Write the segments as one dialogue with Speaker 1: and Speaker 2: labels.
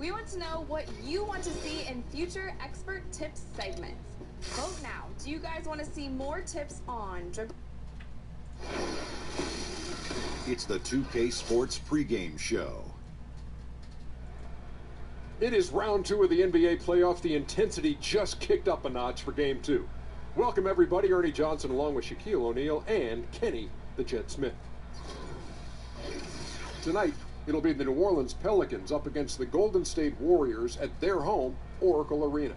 Speaker 1: We want to know what you want to see in future expert tips segments. Vote now. Do you guys want to see more tips on dribble?
Speaker 2: It's the 2K Sports pregame show.
Speaker 3: It is round 2 of the NBA playoffs. The intensity just kicked up a notch for game 2. Welcome, everybody. Ernie Johnson along with Shaquille O'Neal and Kenny the Jet Smith. Tonight, it'll be the New Orleans Pelicans up against the Golden State Warriors at their home, Oracle Arena.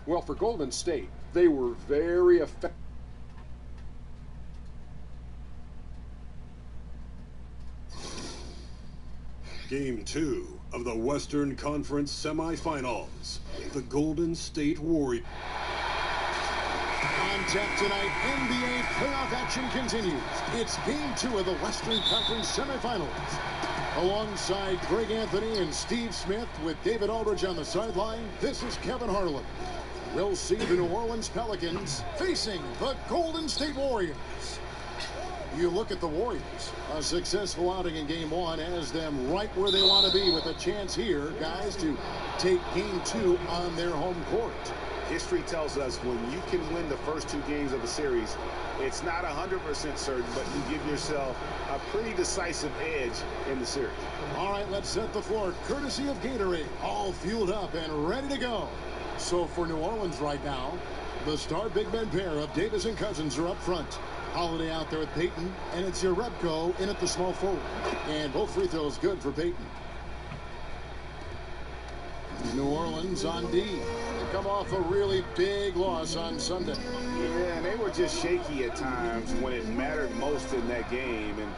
Speaker 3: Well, for Golden State, they were very effective.
Speaker 4: Game 2 of the Western Conference semifinals. The Golden State Warriors.
Speaker 5: On tap tonight, NBA playoff action continues. It's Game 2 of the Western Conference semifinals. Alongside Greg Anthony and Steve Smith with David Aldridge on the sideline, this is Kevin Harlan. We'll see the New Orleans Pelicans facing the Golden State Warriors. You look at the Warriors, a successful outing in Game 1 has them right where they want to be with a chance here, guys, to take Game 2 on their home court.
Speaker 6: History tells us when you can win the first 2 games of a series, it's not 100% certain, but you give yourself a pretty decisive edge in the series.
Speaker 5: All right, let's set the floor. Courtesy of Gatorade, all fueled up and ready to go. So for New Orleans right now, the star big men pair of Davis and Cousins are up front. Holiday out there with Payton, and it's Jerebko in at the small forward. And both free throws good for Payton. New Orleans on D. They come off a really big loss on Sunday.
Speaker 6: Yeah, and they were just shaky at times when it mattered most in that game, and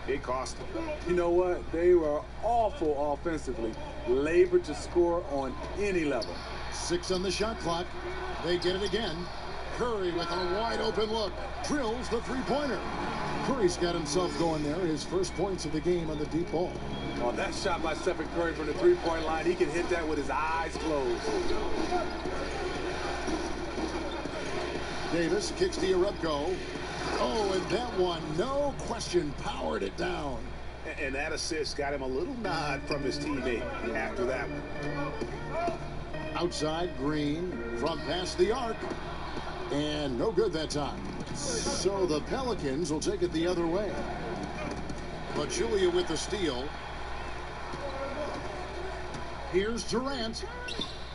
Speaker 6: it cost them.
Speaker 7: You know what? They were awful offensively. Labored to score on any level.
Speaker 5: 6 on the shot clock. They get it again. Curry with a wide open look. Drills the three-pointer. Curry's got himself going there. His first points of the game on the deep ball.
Speaker 7: Oh, that shot by Stephen Curry from the three-point line. He can hit that with his eyes closed.
Speaker 5: Davis kicks to Jerebko. Oh, and that one, no question, powered it down.
Speaker 6: And that assist got him a little nod from his teammate after that one.
Speaker 5: Outside, Green from past the arc. And no good that time. So the Pelicans will take it the other way. But Julia with the steal. Here's Durant.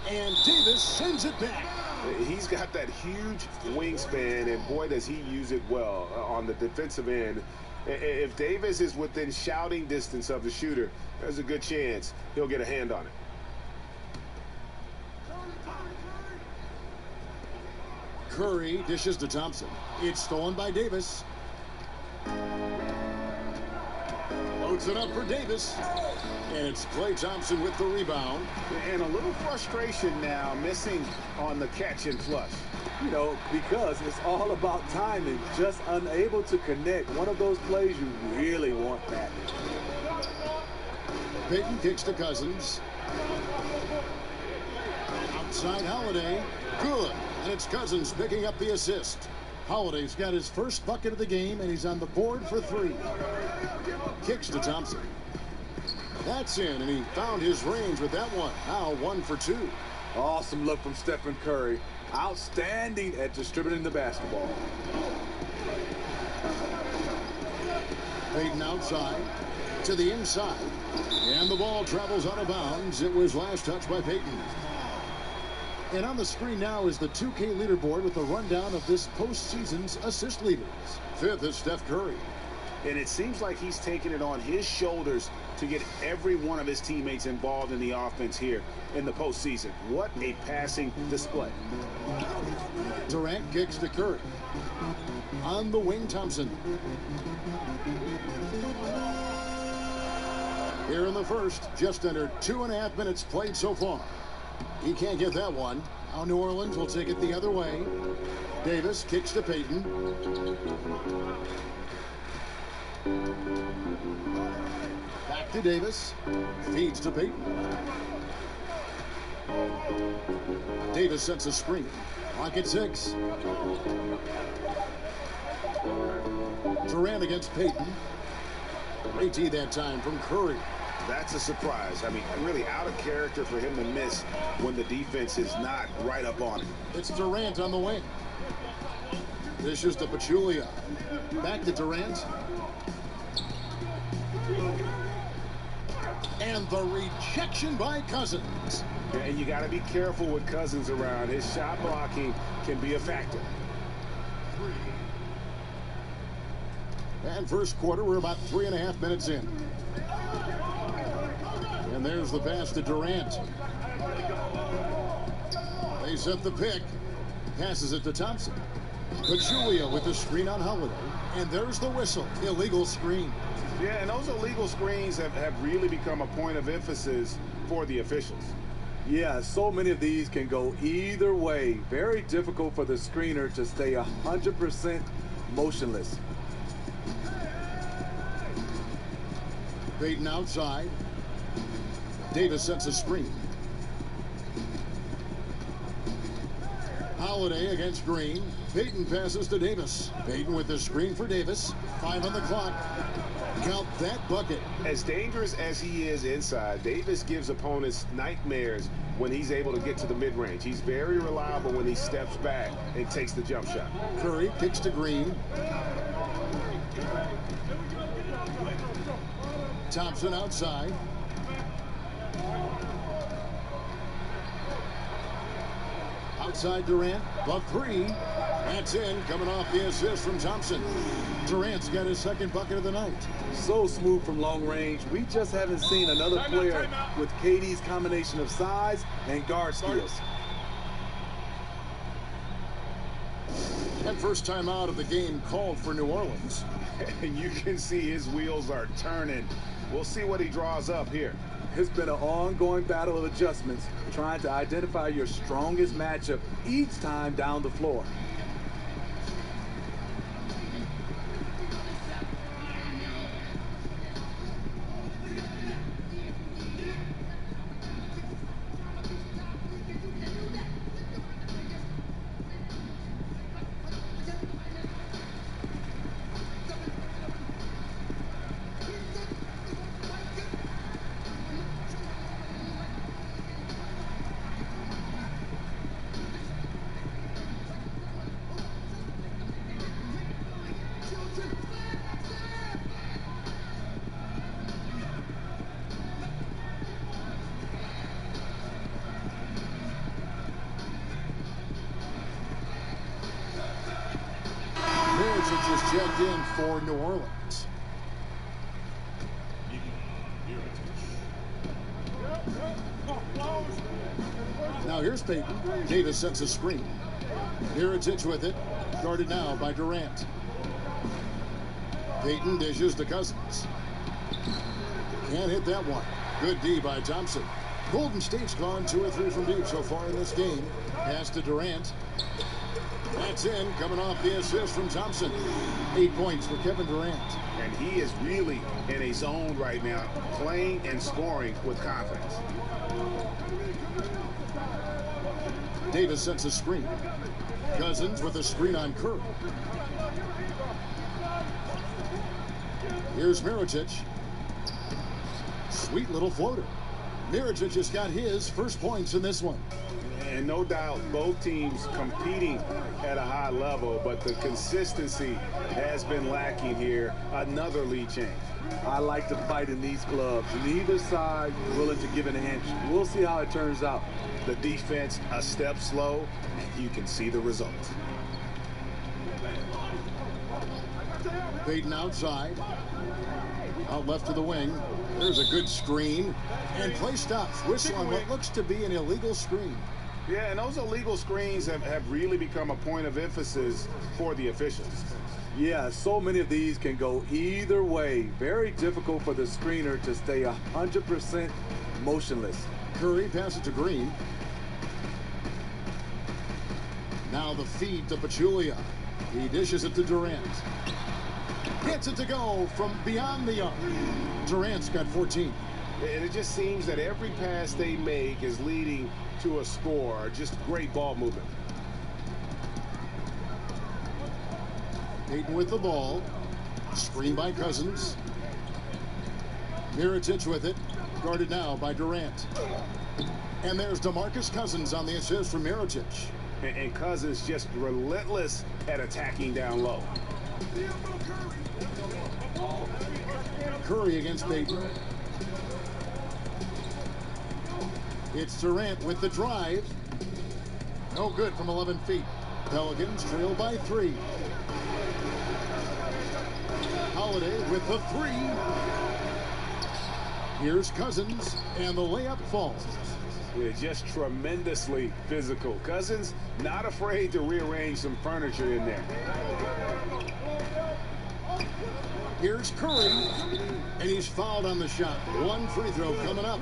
Speaker 5: And Davis sends it back.
Speaker 6: He's got that huge wingspan, and boy, does he use it well on the defensive end. If Davis is within shouting distance of the shooter, there's a good chance he'll get a hand on it.
Speaker 5: Curry dishes to Thompson. It's stolen by Davis. Loads it up for Davis. And it's Klay Thompson with the rebound.
Speaker 6: And a little frustration now, missing on the catch and flush.
Speaker 7: You know, because it's all about timing. Just unable to connect. One of those plays you really want back.
Speaker 5: Payton kicks to Cousins. Outside Holiday. Good. And it's Cousins picking up the assist. Holiday's got his first bucket of the game, and he's on the board for 3. Kicks to Thompson. That's in, and he found his range with that one. Now 1 for 2.
Speaker 7: Awesome look from Stephen Curry. Outstanding at distributing the basketball.
Speaker 5: Payton outside to the inside. And the ball travels out of bounds. It was last touched by Payton. And on the screen now is the 2K leaderboard with a rundown of this postseason's assist leaders. 5th is Steph Curry.
Speaker 6: And it seems like he's taking it on his shoulders to get every one of his teammates involved in the offense here in the postseason. What a passing display.
Speaker 5: Durant kicks to Curry. On the wing, Thompson. Here in the first, just under 2.5 minutes played so far. He can't get that one. Now New Orleans will take it the other way. Davis kicks to Payton. Back to Davis. Feeds to Payton. Davis sets a screen. Clock at 6. Durant against Payton. Great D that time from Curry.
Speaker 6: That's a surprise. I mean, really out of character for him to miss when the defense is not right up on him.
Speaker 5: It's Durant on the wing. This is to Pachulia. Back to Durant. And the rejection by Cousins.
Speaker 6: Yeah, and you got to be careful with Cousins around. His shot blocking can be a factor.
Speaker 5: And first quarter, we're about 3.5 minutes in. And there's the pass to Durant. They set the pick. Passes it to Thompson. Pachulia with the screen on Holiday. And there's the whistle. Illegal screen.
Speaker 6: Yeah, and those illegal screens have really become a point of emphasis for the officials.
Speaker 7: Yeah, so many of these can go either way. Very difficult for the screener to stay 100% motionless.
Speaker 5: Payton outside. Davis sets a screen. Holiday against Green. Payton passes to Davis. Payton with the screen for Davis. 5 on the clock. Count that bucket.
Speaker 6: As dangerous as he is inside, Davis gives opponents nightmares when he's able to get to the mid-range. He's very reliable when he steps back and takes the jump shot.
Speaker 5: Curry kicks to Green. Thompson outside. Outside Durant. The three. That's in. Coming off the assist from Thompson. Durant's got his second bucket of the night.
Speaker 7: So smooth from long range. We just haven't seen another player with KD's combination of size and guard skills.
Speaker 5: And first time out of the game called for New Orleans.
Speaker 6: And you can see his wheels are turning. We'll see what he draws up here.
Speaker 7: It's been an ongoing battle of adjustments, trying to identify your strongest matchup each time down the floor.
Speaker 5: Just checked in for New Orleans. Now here's Payton. Davis sets a screen. Mirotic with it. Guarded now by Durant. Payton dishes to Cousins. Can't hit that one. Good D by Thompson. Golden State's gone 2 or 3 from deep so far in this game. Pass to Durant. That's in, coming off the assist from Thompson. 8 points for Kevin Durant.
Speaker 6: And he is really in a zone right now, playing and scoring with confidence.
Speaker 5: Davis sets a screen. Cousins with a screen on Curry. Here's Mirotic. Sweet little floater. Mirotic has got his first points in this one.
Speaker 6: And no doubt both teams competing at a high level, but the consistency has been lacking here. Another lead change.
Speaker 7: I like to fight in these clubs. Neither side willing to give an inch. We'll see how it turns out.
Speaker 6: The defense a step slow, and you can see the result.
Speaker 5: Payton outside. Out left to the wing. There's a good screen. And play stops. Whistle on what looks to be an illegal screen.
Speaker 6: Yeah, and those illegal screens have really become a point of emphasis for the officials.
Speaker 7: Yeah, so many of these can go either way. Very difficult for the screener to stay 100% motionless.
Speaker 5: Curry passes to Green. Now the feed to Pachulia. He dishes it to Durant. Gets it to go from beyond the arc. Durant's got 14.
Speaker 6: And it just seems that every pass they make is leading to a score. Just great ball movement.
Speaker 5: Payton with the ball. Screen by Cousins. Mirotic with it. Guarded now by Durant. And there's DeMarcus Cousins on the assist from Mirotic.
Speaker 6: And Cousins just relentless at attacking down low.
Speaker 5: Curry against Payton. It's Durant with the drive. No good from 11 feet. Pelicans trail by 3. Holiday with the 3. Here's Cousins, and the layup falls.
Speaker 6: Yeah, just tremendously physical. Cousins not afraid to rearrange some furniture in there.
Speaker 5: Here's Curry, and he's fouled on the shot. 1 free throw coming up.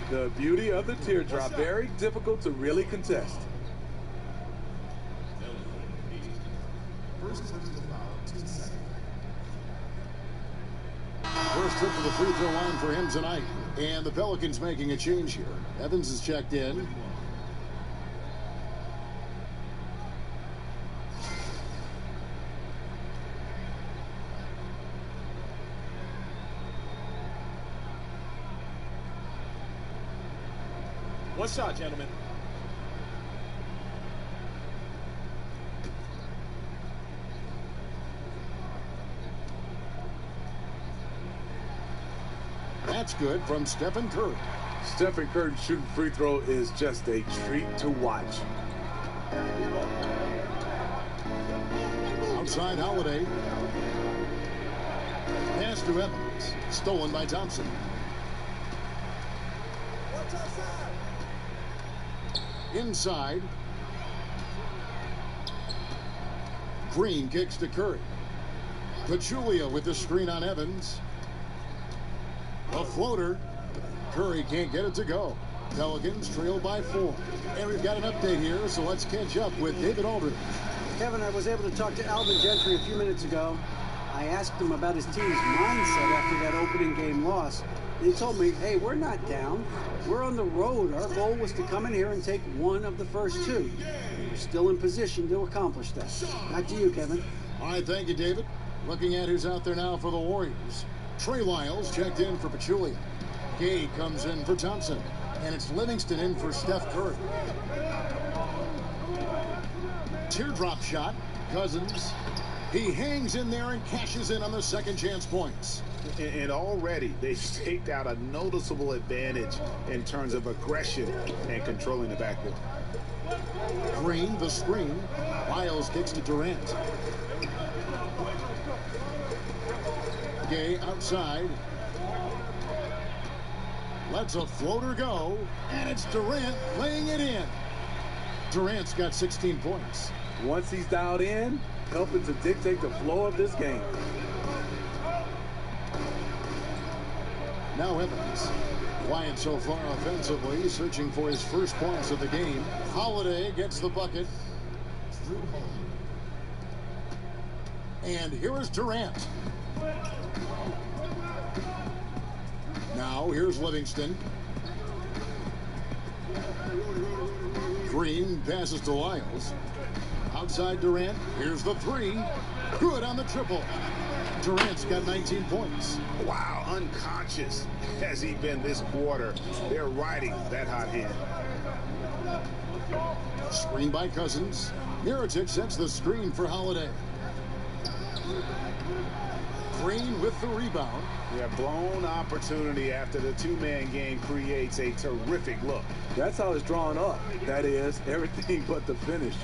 Speaker 7: The beauty of the teardrop, very difficult to really contest.
Speaker 5: First trip to the free throw line for him tonight. And the Pelicans making a change here. Evans is checked in.
Speaker 8: One shot, gentlemen.
Speaker 5: That's good from Stephen Curry.
Speaker 7: Stephen Curry shooting free throw is just a treat to watch.
Speaker 5: Outside Holiday. Pass to Evans. Stolen by Thompson. Inside. Green kicks to Curry. Pachulia with the screen on Evans. A floater. Curry can't get it to go. Pelicans trail by 4. And we've got an update here, so let's catch up with David Aldridge.
Speaker 9: Kevin, I was able to talk to Alvin Gentry a few minutes ago. I asked him about his team's mindset after that opening game loss. And he told me, hey, we're not down. We're on the road. Our goal was to come in here and take one of the first 2. We're still in position to accomplish that. Back to you, Kevin.
Speaker 5: All right, thank you, David. Looking at who's out there now for the Warriors. Trey Lyles checked in for Pachulia. Gay comes in for Thompson. And it's Livingston in for Steph Curry. Teardrop shot. Cousins. He hangs in there and cashes in on the second chance points.
Speaker 6: And already they've staked out a noticeable advantage in terms of aggression and controlling the backcourt.
Speaker 5: Green, the screen. Lyles kicks to Durant. Gay outside. Lets a floater go, and it's Durant laying it in. Durant's got 16 points.
Speaker 7: Once he's dialed in, helping to dictate the flow of this game.
Speaker 5: Now Evans. Quiet so far offensively, searching for his first points of the game. Holiday gets the bucket. And here is Durant. Now here's Livingston. Green passes to Lyles. Outside Durant. Here's the 3. Good on the triple. Durant's got 19 points.
Speaker 6: Wow, unconscious has he been this quarter. They're riding that hot hand.
Speaker 5: Screen by Cousins. Mirotic sets the screen for Holiday. Green with the rebound.
Speaker 6: Yeah, blown opportunity after the 2-man game creates a terrific look.
Speaker 7: That's how it's drawn up. That is, everything but the finish.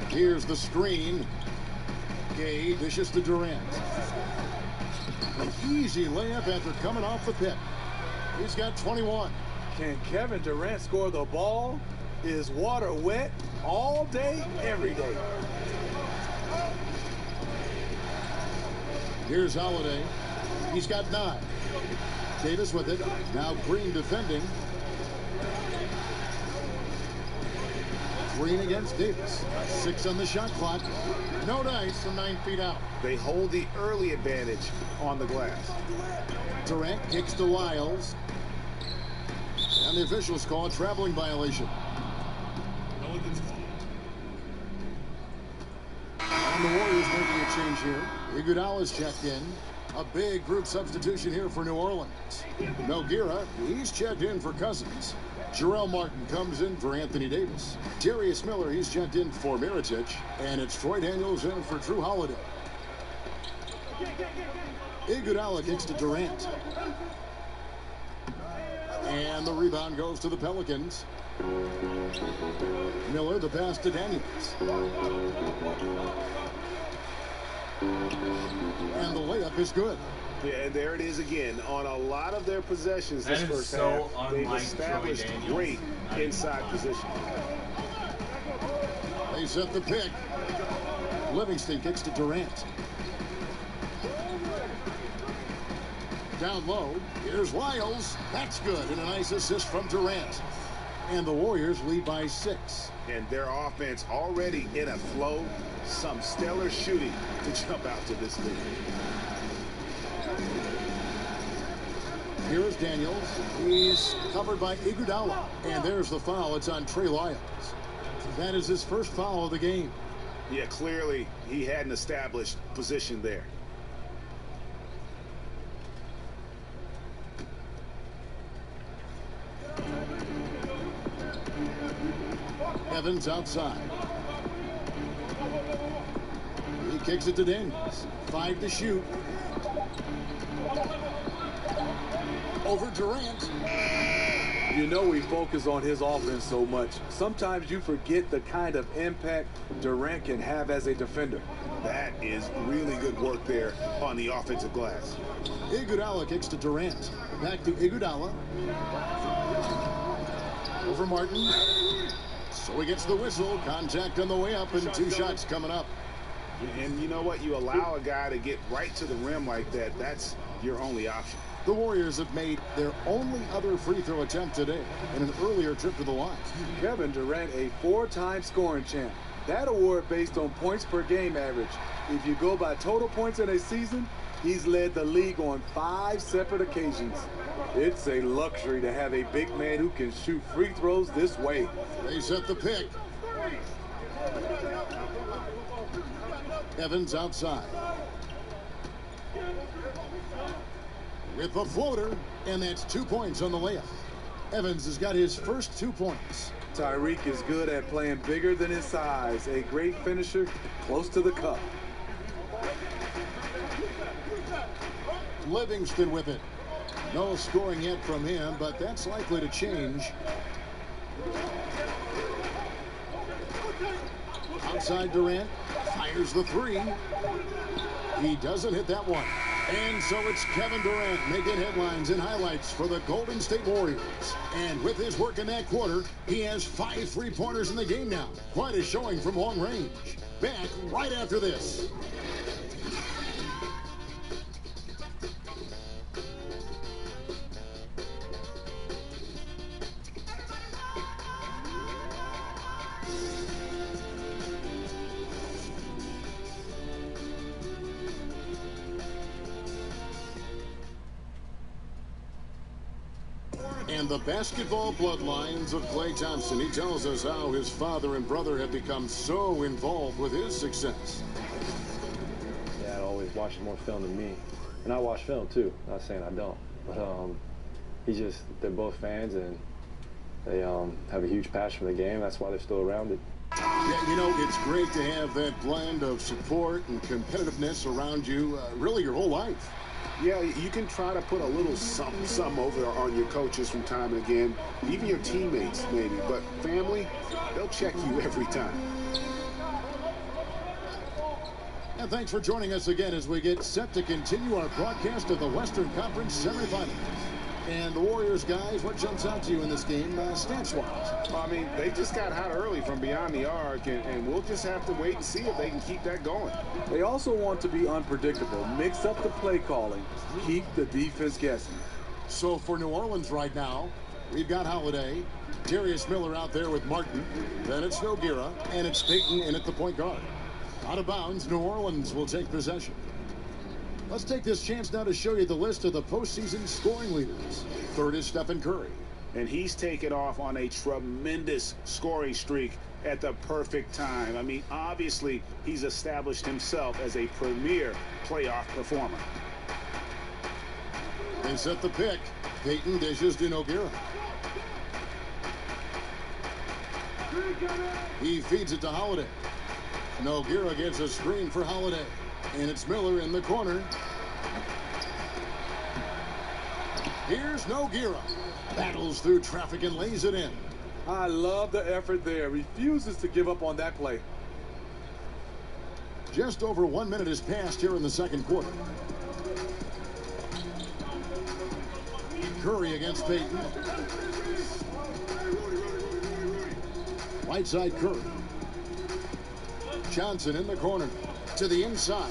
Speaker 5: Here's the screen. Gay dishes to Durant. An easy layup after coming off the pick. He's got 21.
Speaker 7: Can Kevin Durant score the ball? Is water wet all day, every day?
Speaker 5: Here's Holiday. He's got 9. Davis with it. Now Green defending. Green against Davis. 6 on the shot clock. No dice from 9 feet out.
Speaker 6: They hold the early advantage on the glass.
Speaker 5: Durant kicks to Lyles. And the officials call a traveling violation. And the Warriors making a change here. Iguodala's checked in. A big group substitution here for New Orleans. Nogueira, he's checked in for Cousins. Jarrell Martin comes in for Anthony Davis. Darius Miller, he's checked in for Mirotic. And it's Troy Daniels in for Drew Holiday. Iguodala kicks to Durant. And the rebound goes to the Pelicans. Miller, the pass to Daniels. And the layup is good.
Speaker 6: Yeah, and there it is again. On a lot of their possessions this first half, they've established great inside position.
Speaker 5: They set the pick. Livingston kicks to Durant. Down low, here's Lyles. That's good, and a nice assist from Durant. And the Warriors lead by 6.
Speaker 6: And their offense already in a flow. Some stellar shooting to jump out to this lead.
Speaker 5: Here is Daniels. He's covered by Iguodala. And there's the foul. It's on Trey Lyles. That is his first foul of the game.
Speaker 6: Yeah, clearly he had an established position there.
Speaker 5: Evans outside. He kicks it to Daniels. 5 to shoot. Over Durant.
Speaker 7: You know we focus on his offense so much. Sometimes you forget the kind of impact Durant can have as a defender.
Speaker 6: That is really good work there on the offensive glass.
Speaker 5: Iguodala kicks to Durant. Back to Iguodala. Over Martin. So he gets the whistle. Contact on the way up, and 2 shots coming up.
Speaker 6: And you know what? You allow a guy to get right to the rim like that. That's your only option.
Speaker 5: The Warriors have made their only other free throw attempt today in an earlier trip to the line.
Speaker 7: Kevin Durant, a 4-time scoring champ. That award based on points per game average. If you go by total points in a season, he's led the league on 5 separate occasions. It's a luxury to have a big man who can shoot free throws this way.
Speaker 5: They set the pick. Evans outside. With the floater, and that's 2 points on the layup. Evans has got his first 2 points.
Speaker 7: Tyreek is good at playing bigger than his size. A great finisher, close to the cup.
Speaker 5: Livingston with it. No scoring yet from him, but that's likely to change. Outside Durant, fires the 3. He doesn't hit that one. And so it's Kevin Durant making headlines and highlights for the Golden State Warriors. And with his work in that quarter, he has 5 3-pointers in the game now. Quite a showing from long range. Back right after this. And the basketball bloodlines of Klay Thompson. He tells us how his father and brother have become so involved with his success.
Speaker 8: Dad always watches more film than me. And I watch film too. Not saying I don't. But they're both fans, and they have a huge passion for the game. That's why they're still around it.
Speaker 5: Yeah, you know, it's great to have that blend of support and competitiveness around you really your whole life.
Speaker 6: Yeah, you can try to put a little something over on your coaches from time and again, even your teammates maybe, but family, they'll check you every time.
Speaker 5: And thanks for joining us again as we get set to continue our broadcast of the Western Conference semifinals. And the Warriors, guys, what jumps out to you in this game, stats-wise?
Speaker 6: Well, I mean, they just got hot early from beyond the arc, and we'll just have to wait and see if they can keep that going.
Speaker 7: They also want to be unpredictable. Mix up the play calling. Keep the defense guessing.
Speaker 5: So for New Orleans right now, we've got Holiday, Darius Miller out there with Martin. Then it's Nogueira, and it's Payton in at the point guard. Out of bounds, New Orleans will take possession. Let's take this chance now to show you the list of the postseason scoring leaders. Third is Stephen Curry.
Speaker 6: And he's taken off on a tremendous scoring streak at the perfect time. I mean, obviously, he's established himself as a premier playoff performer.
Speaker 5: They set the pick. Peyton dishes to Nogueira. He feeds it to Holiday. Nogueira gets a screen for Holiday. And it's Miller in the corner. Here's Nogueira. Battles through traffic and lays it in.
Speaker 7: I love the effort there. Refuses to give up on that play.
Speaker 5: Just over 1 minute has passed here in the second quarter. Curry against Peyton. Right side Curry. Johnson in the corner. To the inside.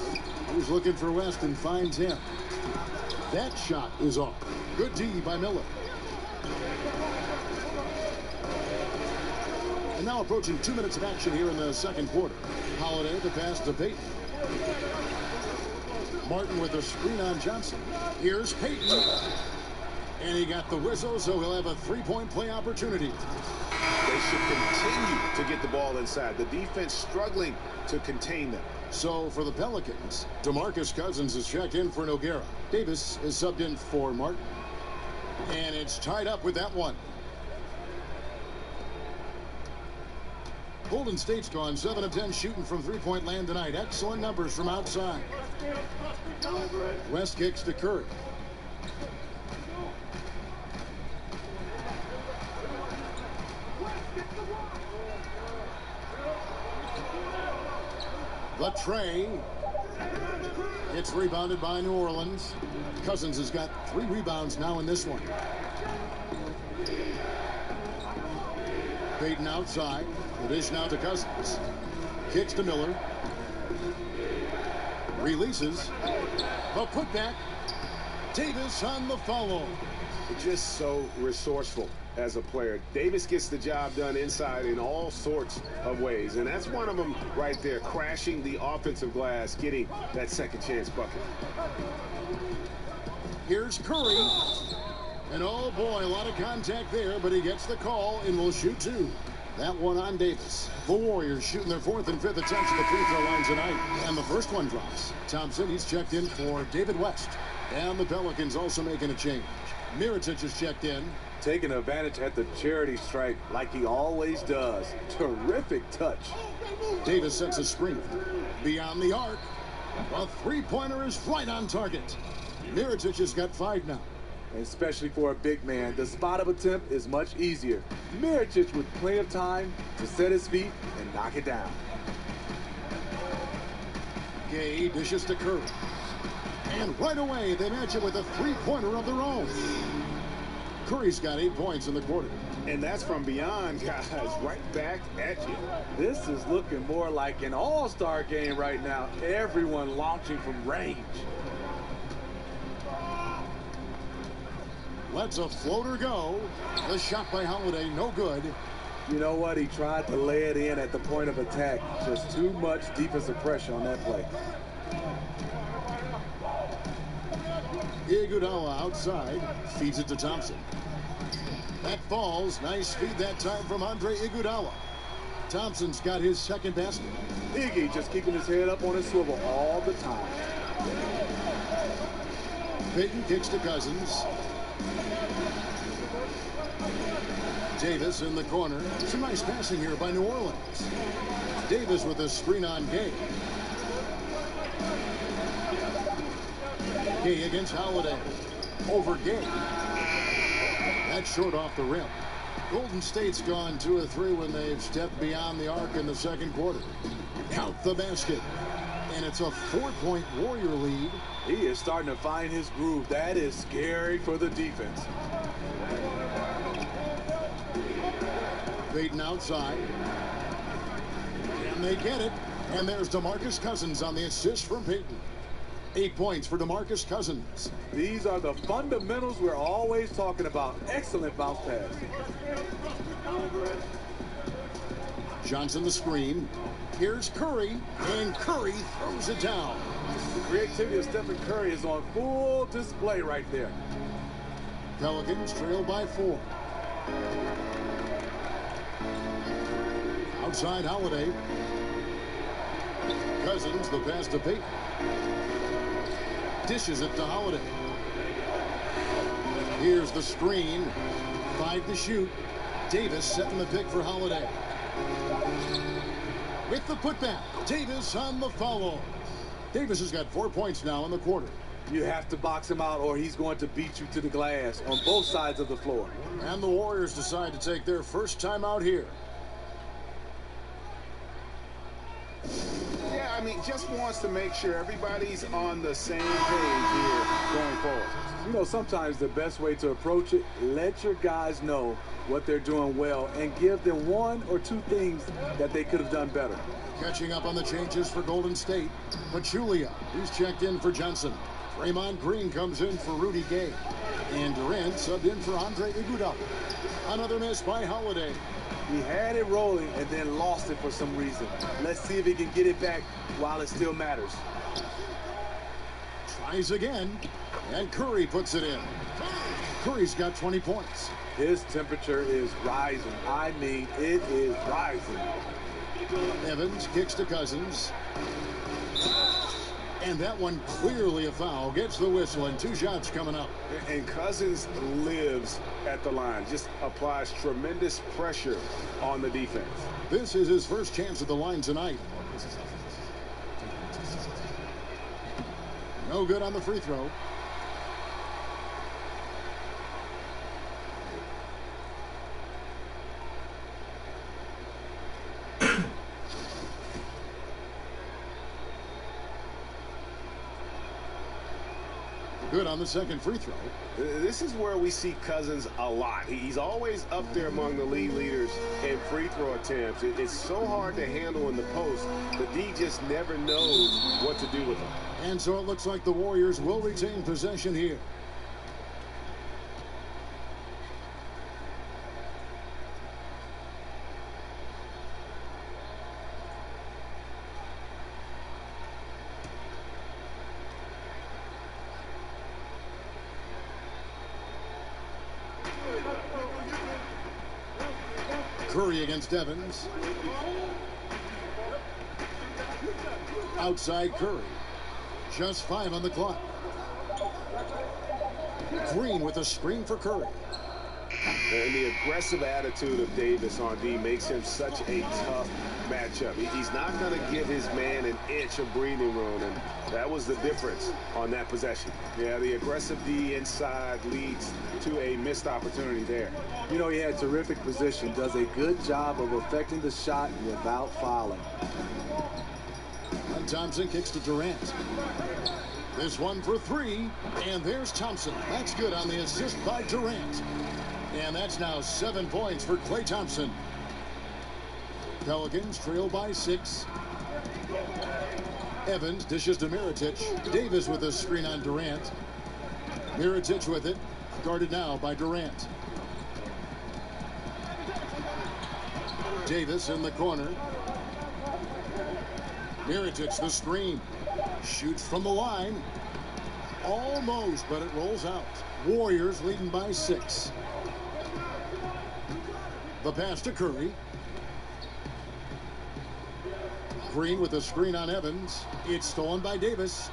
Speaker 5: He's looking for West and finds him. That shot is off. Good D by Miller. And now approaching 2 minutes of action here in the second quarter. Holiday the pass to Peyton. Martin with a screen on Johnson. Here's Peyton. And he got the whistle, so he'll have a three-point play opportunity.
Speaker 6: They should continue to get the ball inside. The defense struggling to contain them.
Speaker 5: So for the Pelicans, DeMarcus Cousins is checked in for Nogueira. Davis is subbed in for Martin. And it's tied up with that one. Golden State's gone 7 of 10 shooting from three-point land tonight. Excellent numbers from outside. West kicks to Curry. The tray. It's rebounded by New Orleans. Cousins has got 3 rebounds now in this one. Peyton outside. The dish now to Cousins. Kicks to Miller. Releases. The putback. Davis on the follow.
Speaker 6: Just so resourceful as a player. Davis gets the job done inside in all sorts of ways. And that's one of them right there, crashing the offensive glass, getting that second chance bucket.
Speaker 5: Here's Curry. And oh boy, a lot of contact there, but he gets the call and will shoot 2. That one on Davis. The Warriors shooting their 4th and 5th attempts at the free throw line tonight. And the first one drops. Thompson, he's checked in for David West. And the Pelicans also making a change. Mirotic is checked in.
Speaker 7: Taking advantage at the charity stripe like he always does. Terrific touch.
Speaker 5: Davis sets a screen. Beyond the arc. A three-pointer is right on target. Mirotic has got 5 now.
Speaker 7: Especially for a big man, the spot-up attempt is much easier. Mirotic with plenty of time to set his feet and knock it down.
Speaker 5: Gay dishes to Curry. And right away, they match it with a three-pointer of their own. Curry's got 8 points in the quarter.
Speaker 6: And that's from beyond, guys, right back at you.
Speaker 7: This is looking more like an all-star game right now. Everyone launching from range.
Speaker 5: Lets a floater go. The shot by Holiday, no good.
Speaker 7: You know what? He tried to lay it in at the point of attack. Just too much defensive pressure on that play.
Speaker 5: Iguodala outside. Feeds it to Thompson. That falls. Nice feed that time from Andre Iguodala. Thompson's got his second basket.
Speaker 7: Iggy just keeping his head up on his swivel all the time.
Speaker 5: Peyton kicks to Cousins. Davis in the corner. Some nice passing here by New Orleans. Davis with a screen on Gay. Gay against Holiday. Over Gay. That's short off the rim. Golden State's gone 2 of 3 when they've stepped beyond the arc in the second quarter. Count the basket. And it's a 4-point Warrior lead.
Speaker 7: He is starting to find his groove. That is scary for the defense.
Speaker 5: Peyton outside. And they get it. And there's DeMarcus Cousins on the assist from Peyton. 8 points for DeMarcus Cousins.
Speaker 7: These are the fundamentals we're always talking about. Excellent bounce pass.
Speaker 5: Johnson the screen. Here's Curry. And Curry throws it down.
Speaker 7: The creativity of Stephen Curry is on full display right there.
Speaker 5: Pelicans trail by 4. Outside Holiday. Cousins, the pass to Peyton. Dishes it to Holiday. Here's the screen. 5 to shoot. Davis setting the pick for Holiday. With the putback, Davis on the foul. Davis has got 4 points now in the quarter.
Speaker 7: You have to box him out or he's going to beat you to the glass on both sides of the floor.
Speaker 5: And the Warriors decide to take their first time out here.
Speaker 6: Yeah, I mean, just wants to make sure everybody's on the same page here going forward.
Speaker 7: You know, sometimes the best way to approach it, let your guys know what they're doing well and give them 1 or 2 things that they could have done better.
Speaker 5: Catching up on the changes for Golden State. Pachulia, he's checked in for Johnson. Draymond Green comes in for Rudy Gay. And Durant subbed in for Andre Iguodala. Another miss by Holiday.
Speaker 7: He had it rolling and then lost it for some reason. Let's see if he can get it back while it still matters.
Speaker 5: Tries again, and Curry puts it in. Curry's got 20 points.
Speaker 7: His temperature is rising. I mean, it is rising.
Speaker 5: Evans kicks to Cousins. And that one clearly a foul. Gets the whistle, and 2 shots coming up.
Speaker 6: And Cousins lives at the line. Just applies tremendous pressure on the defense.
Speaker 5: This is his first chance at the line tonight. No good on the free throw. Good on the second free throw.
Speaker 6: This is where we see Cousins a lot. He's always up there among the league leaders in free throw attempts. It's so hard to handle in the post. The D just never knows what to do with him.
Speaker 5: And so it looks like the Warriors will retain possession here. Curry against Evans. Outside Curry. Just 5 on the clock. Green with a screen for Curry.
Speaker 6: And the aggressive attitude of Davis on D makes him such a tough matchup. He's not going to give his man an inch of breathing room, and that was the difference on that possession. Yeah, the aggressive D inside leads to a missed opportunity there.
Speaker 7: You know, he had terrific position, does a good job of affecting the shot without fouling.
Speaker 5: And Thompson kicks to Durant. This one for 3, and there's Thompson. That's good on the assist by Durant. And that's now 7 points for Klay Thompson. Pelicans trail by 6. Evans dishes to Mirotic. Davis with a screen on Durant. Mirotic with it. Guarded now by Durant. Davis in the corner. Mirotic the screen. Shoots from the line. Almost, but it rolls out. Warriors leading by 6. The pass to Curry. Green with a screen on Evans. It's stolen by Davis.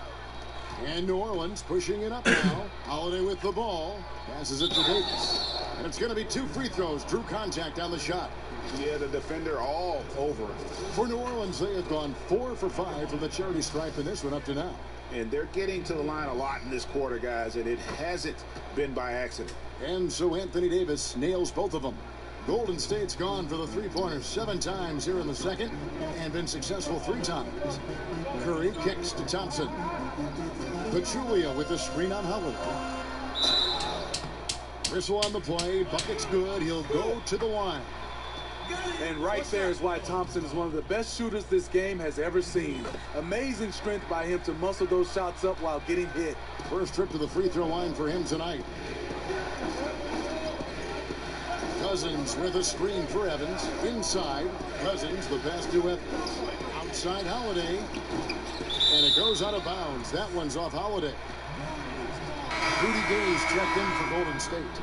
Speaker 5: And New Orleans pushing it up now. Holiday with the ball. Passes it to Davis. And it's going to be 2 free throws. Drew contact on the shot.
Speaker 6: Yeah, the defender all over it.
Speaker 5: For New Orleans, they have gone 4 for 5 from the charity stripe in this one up to now.
Speaker 6: And they're getting to the line a lot in this quarter, guys, and it hasn't been by accident.
Speaker 5: And so Anthony Davis nails both of them. Golden State's gone for the three-pointer 7 times here in the second and been successful 3 times. Curry kicks to Thompson. Pachulia with the screen on Howard. Whistle on the play. Bucket's good. He'll go to the line.
Speaker 7: And right there is why Thompson is one of the best shooters this game has ever seen. Amazing strength by him to muscle those shots up while getting hit.
Speaker 5: First trip to the free throw line for him tonight. Cousins with a screen for Evans. Inside, Cousins, the pass to Evans. Outside Holiday. And it goes out of bounds. That one's off Holiday. Rudy Gay's checked in for Golden State.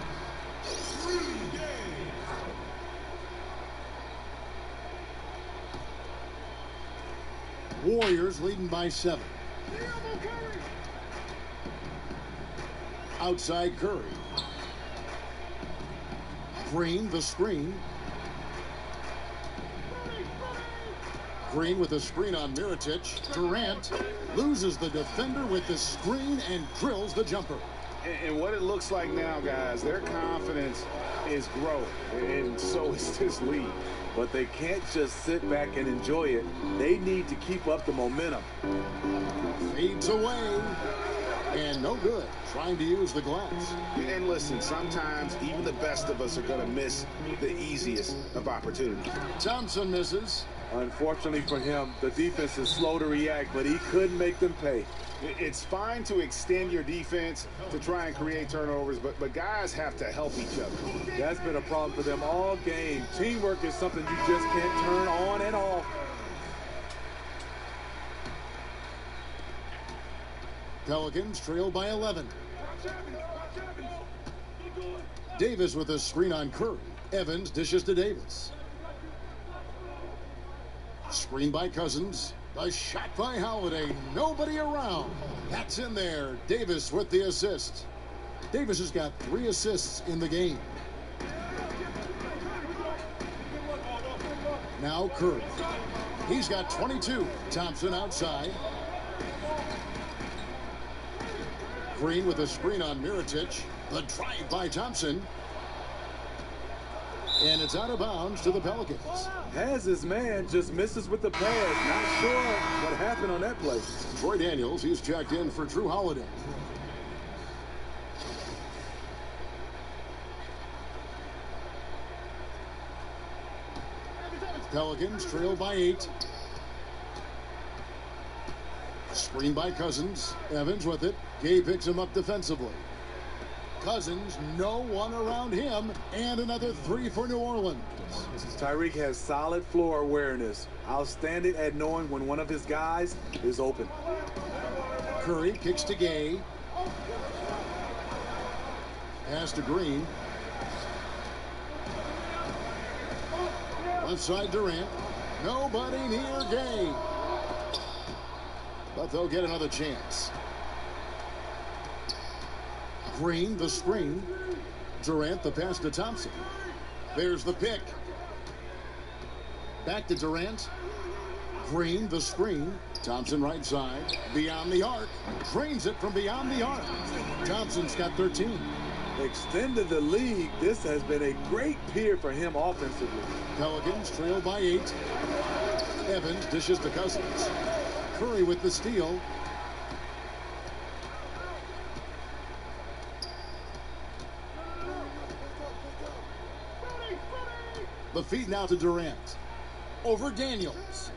Speaker 5: Warriors leading by 7. Outside Curry. Green, the screen. Green with a screen on Mirotic. Durant loses the defender with the screen and drills the jumper.
Speaker 6: And what it looks like now, guys, their confidence is growing, and so is this lead.
Speaker 7: But they can't just sit back and enjoy it. They need to keep up the momentum.
Speaker 5: Fades away. And no good. Trying to use the glass.
Speaker 6: And listen, sometimes even the best of us are going to miss the easiest of opportunities.
Speaker 5: Thompson misses.
Speaker 7: Unfortunately for him, the defense is slow to react, but he couldn't make them pay.
Speaker 6: It's fine to extend your defense to try and create turnovers, but guys have to help each other.
Speaker 7: That's been a problem for them all game. Teamwork is something you just can't turn on and off.
Speaker 5: Pelicans trail by 11. Davis with a screen on Curry. Evans dishes to Davis. Screen by Cousins. A shot by Holiday. Nobody around. That's in there. Davis with the assist. Davis has got 3 assists in the game. Now Curry. He's got 22. Thompson outside. Green with a screen on Mirotic. The drive by Thompson. And it's out of bounds to the Pelicans.
Speaker 7: Has his man, just misses with the pass. Not sure what happened on that play.
Speaker 5: Troy Daniels, he's checked in for Drew Holiday. Pelicans trail by 8. Screen by Cousins. Evans with it. Gay picks him up defensively. Cousins, no one around him, and another 3 for New Orleans.
Speaker 7: Tyreek has solid floor awareness. Outstanding at knowing when one of his guys is open.
Speaker 5: Curry kicks to Gay. Pass to Green. Left side Durant. Nobody near Gay. But they'll get another chance. Green, the screen. Durant, the pass to Thompson. There's the pick. Back to Durant. Green, the screen. Thompson right side. Beyond the arc. Drains it from beyond the arc. Thompson's got 13.
Speaker 7: Extended the lead. This has been a great peer for him offensively.
Speaker 5: Pelicans trail by 8. Evans dishes to Cousins. Curry with the steal. The feed now to Durant. Over Daniels.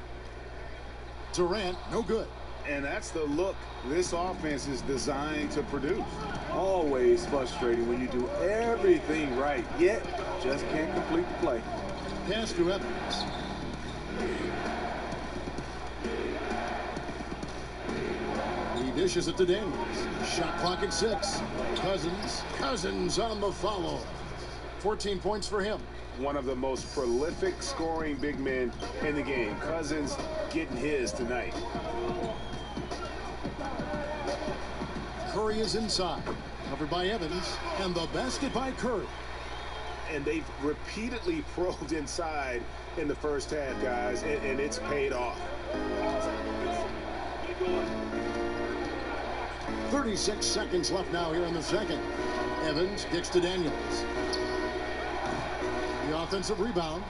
Speaker 5: Durant, no good.
Speaker 6: And that's the look this offense is designed to produce.
Speaker 7: Always frustrating when you do everything right, yet just can't complete the play.
Speaker 5: Pass to Evans. He dishes it to Daniels. Shot clock at 6. Cousins on the follow. 14 points for him.
Speaker 6: One of the most prolific scoring big men in the game. Cousins getting his tonight.
Speaker 5: Curry is inside. Covered by Evans. And the basket by Curry.
Speaker 6: And they've repeatedly probed inside in the first half, guys, and it's paid off.
Speaker 5: 36 seconds left now here in the second. Evans kicks to Daniels. The offensive rebound.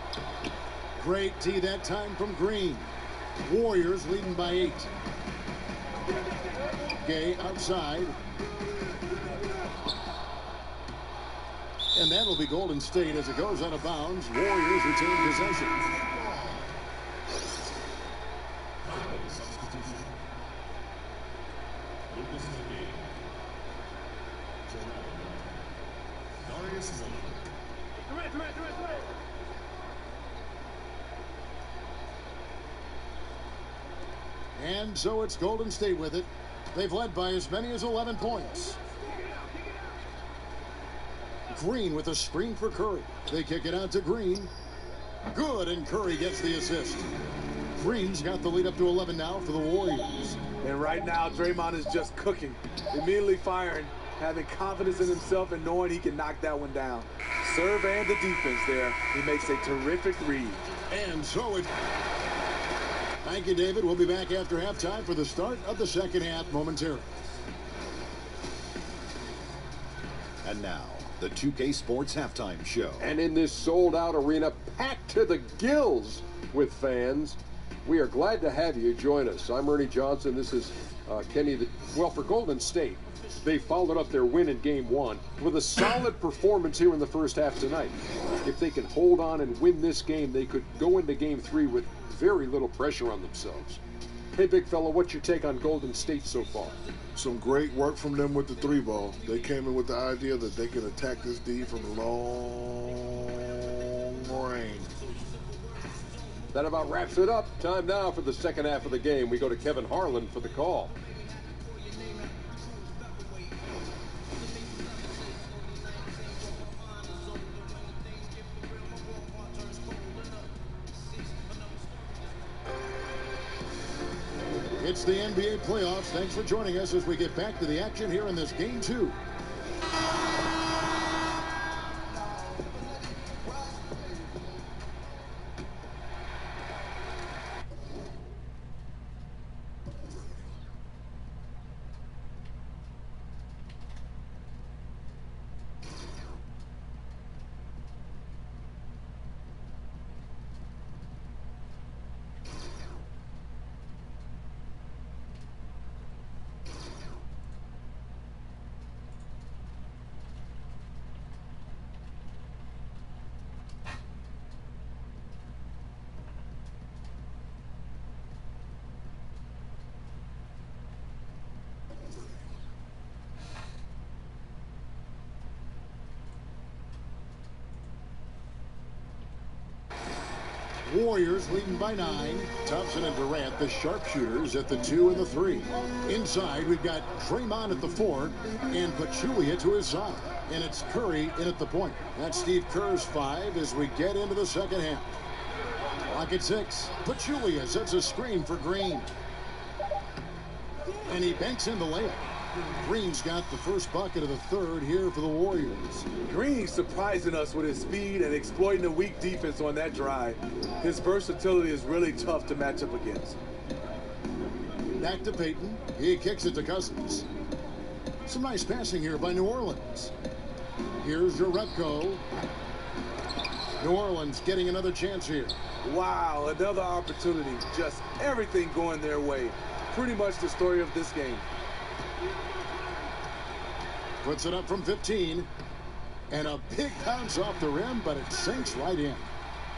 Speaker 5: Great tee that time from Green. Warriors leading by 8. Gay outside. And that'll be Golden State as it goes out of bounds. Warriors retain possession. And so it's Golden State with it. They've led by as many as 11 points. Green with a screen for Curry. They kick it out to Green. Good, and Curry gets the assist. Green's got the lead up to 11 now for the Warriors.
Speaker 7: And right now, Draymond is just cooking. Immediately firing. having confidence in himself and knowing he can knock that one down. Serve and the defense there. He makes a terrific read.
Speaker 5: And so it... Thank you, David. We'll be back after halftime for the start of the second half momentarily.
Speaker 2: And now, the 2K Sports Halftime Show.
Speaker 3: And in this sold-out arena, packed to the gills with fans, we are glad to have you join us. I'm Ernie Johnson. This is Kenny. Well, for Golden State, they followed up their win in Game 1 with a solid performance here in the first half tonight. If they can hold on and win this game, they could go into Game 3 with very little pressure on themselves. Hey, big fella, what's your take on Golden State so far?
Speaker 10: Some great work from them with the 3-ball. They came in with the idea that they can attack this D from long range.
Speaker 3: That about wraps it up. Time now for the second half of the game. We go to Kevin Harlan for the call.
Speaker 5: It's the NBA playoffs. Thanks for joining us as we get back to the action here in this Game 2. Warriors leading by 9. Thompson and Durant, the sharpshooters, at the 2 and the 3. Inside, we've got Draymond at the 4 and Pachulia to his side. And it's Curry in at the point. That's Steve Kerr's 5 as we get into the second half. Clock at 6. Pachulia sets a screen for Green. And he banks in the layup. Green's got the first bucket of the third here for the Warriors.
Speaker 7: Green surprising us with his speed and exploiting the weak defense on that drive. His versatility is really tough to match up against.
Speaker 5: Back to Payton. He kicks it to Cousins. Some nice passing here by New Orleans. Here's Jerebko. New Orleans getting another chance here.
Speaker 7: Wow, another opportunity. Just everything going their way. Pretty much the story of this game.
Speaker 5: Puts it up from 15. And a big bounce off the rim, but it sinks right in.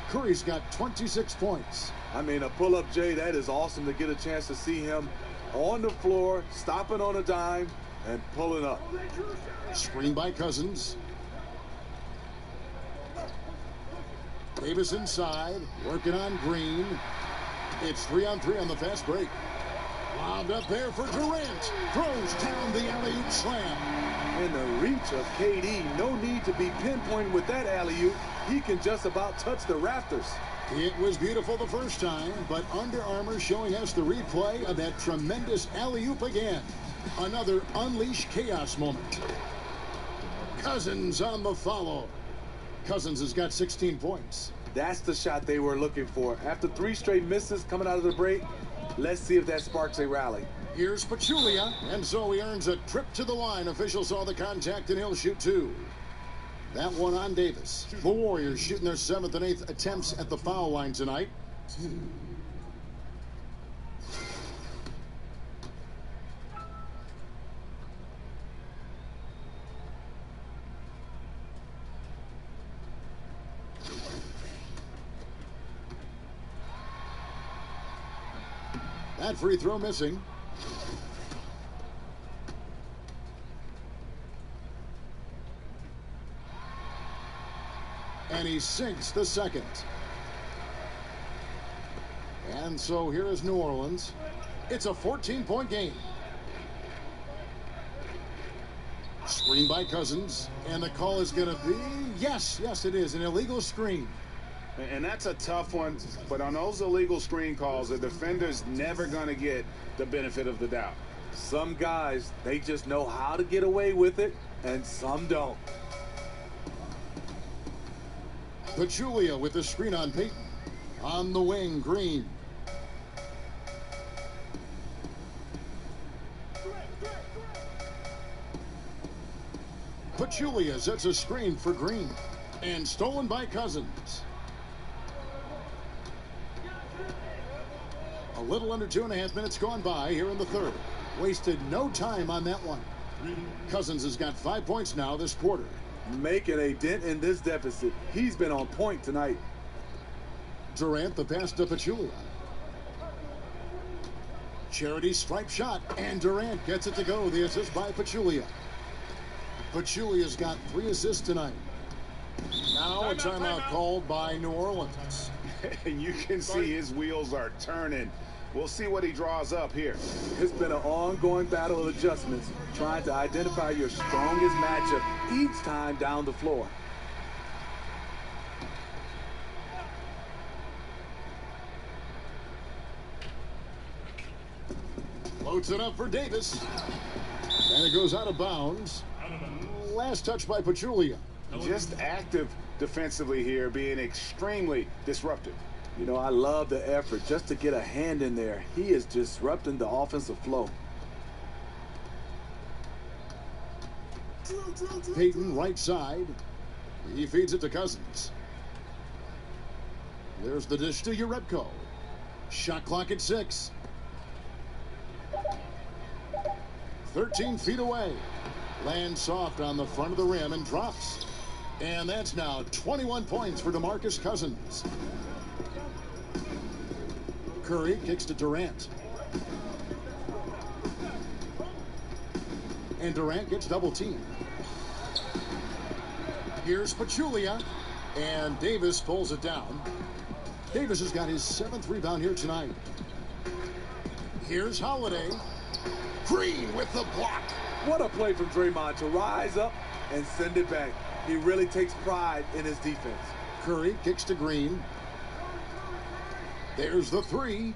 Speaker 5: Curry's got 26 points.
Speaker 7: I mean, a pull-up, Jay, that is awesome to get a chance to see him on the floor, stopping on a dime, and pulling up.
Speaker 5: Screen by Cousins. Davis inside, working on Green. It's 3-on-3 on the fast break. Lobbed up there for Durant. Throws down the alley-oop slam.
Speaker 7: In the reach of KD, no need to be pinpointing with that alley-oop. He can just about touch the rafters.
Speaker 5: It was beautiful the first time, but Under Armour showing us the replay of that tremendous alley-oop again. Another unleashed chaos moment. Cousins on the follow. Cousins has got 16 points.
Speaker 7: That's the shot they were looking for. After 3 straight misses coming out of the break, let's see if that sparks a rally.
Speaker 5: Here's Pachulia, and so he earns a trip to the line. Official saw the contact, and he'll shoot 2. That one on Davis. The Warriors shooting their 7th and 8th attempts at the foul line tonight. That free throw missing. And he sinks the second. And so here is New Orleans. It's a 14-point game. Screen by Cousins. And the call is going to be, yes, it is, an illegal screen.
Speaker 6: And that's a tough one, but on those illegal screen calls, the defender's never going to get the benefit of the doubt.
Speaker 7: Some guys, they just know how to get away with it, and some don't.
Speaker 5: Pachulia with the screen on Peyton. On the wing, Green. Pachulia sets a screen for Green. And stolen by Cousins. A little under 2.5 minutes gone by here in the third. Wasted no time on that one. Cousins has got 5 points now this quarter.
Speaker 7: Making a dent in this deficit. He's been on point tonight.
Speaker 5: Durant the pass to Pachulia. Charity stripe shot, and Durant gets it to go. The assist by Pachulia. Pachulia's got 3 assists tonight. Now a timeout called by New Orleans.
Speaker 6: You can see his wheels are turning. We'll see what he draws up here.
Speaker 7: It's been an ongoing battle of adjustments, trying to identify your strongest matchup each time down the floor.
Speaker 5: Loads it up for Davis. And it goes out of bounds. Last touch by Pachulia.
Speaker 6: Just active defensively here, being extremely disruptive.
Speaker 7: You know, I love the effort just to get a hand in there. He is disrupting the offensive flow.
Speaker 5: Peyton right side. He feeds it to Cousins. There's the dish to Urebko. Shot clock at 6. 13 feet away. Lands soft on the front of the rim and drops. And that's now 21 points for DeMarcus Cousins. Curry kicks to Durant. And Durant gets double teamed. Here's Pachulia. And Davis pulls it down. Davis has got his 7th rebound here tonight. Here's Holiday. Green with the block.
Speaker 7: What a play from Draymond to rise up and send it back. He really takes pride in his defense.
Speaker 5: Curry kicks to Green. There's the 3.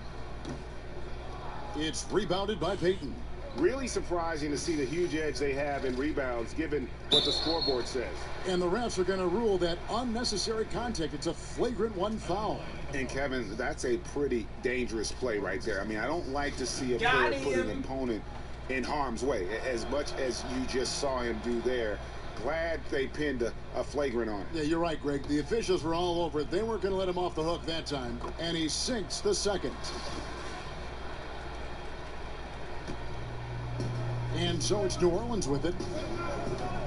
Speaker 5: It's rebounded by Peyton.
Speaker 6: Really surprising to see the huge edge they have in rebounds, given what the scoreboard says.
Speaker 5: And the refs are going to rule that unnecessary contact. It's a flagrant 1 foul.
Speaker 6: And Kevin, that's a pretty dangerous play right there. I mean, I don't like to see a player put an opponent in harm's way, as much as you just saw him do there. Glad they pinned a flagrant on him.
Speaker 5: Yeah, you're right, Greg. The officials were all over it. They weren't going to let him off the hook that time. And he sinks the second. And so it's New Orleans with it.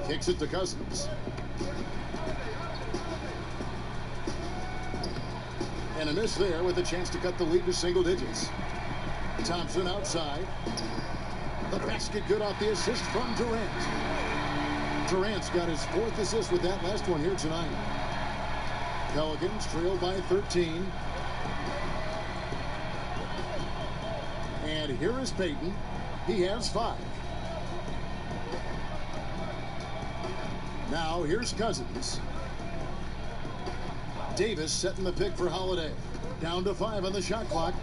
Speaker 5: Kicks it to Cousins. And a miss there with a chance to cut the lead to single digits. Thompson outside. The basket good off the assist from Durant. Durant's got his 4th assist with that last one here tonight. Pelicans trail by 13. And here is Peyton. He has 5. Now here's Cousins. Davis setting the pick for Holiday. Down to 5 on the shot clock.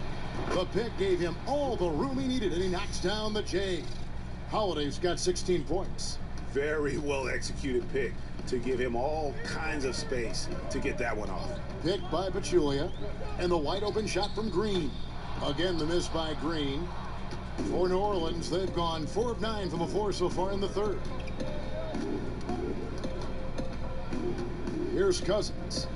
Speaker 5: The pick gave him all the room he needed, and he knocks down the J. Holiday's got 16 points.
Speaker 6: Very well executed pick to give him all kinds of space to get that one off.
Speaker 5: Picked by Pachulia, and the wide open shot from Green. Again, the miss by Green. For New Orleans, they've gone 4 of 9 from the floor so far in the third. Here's Cousins.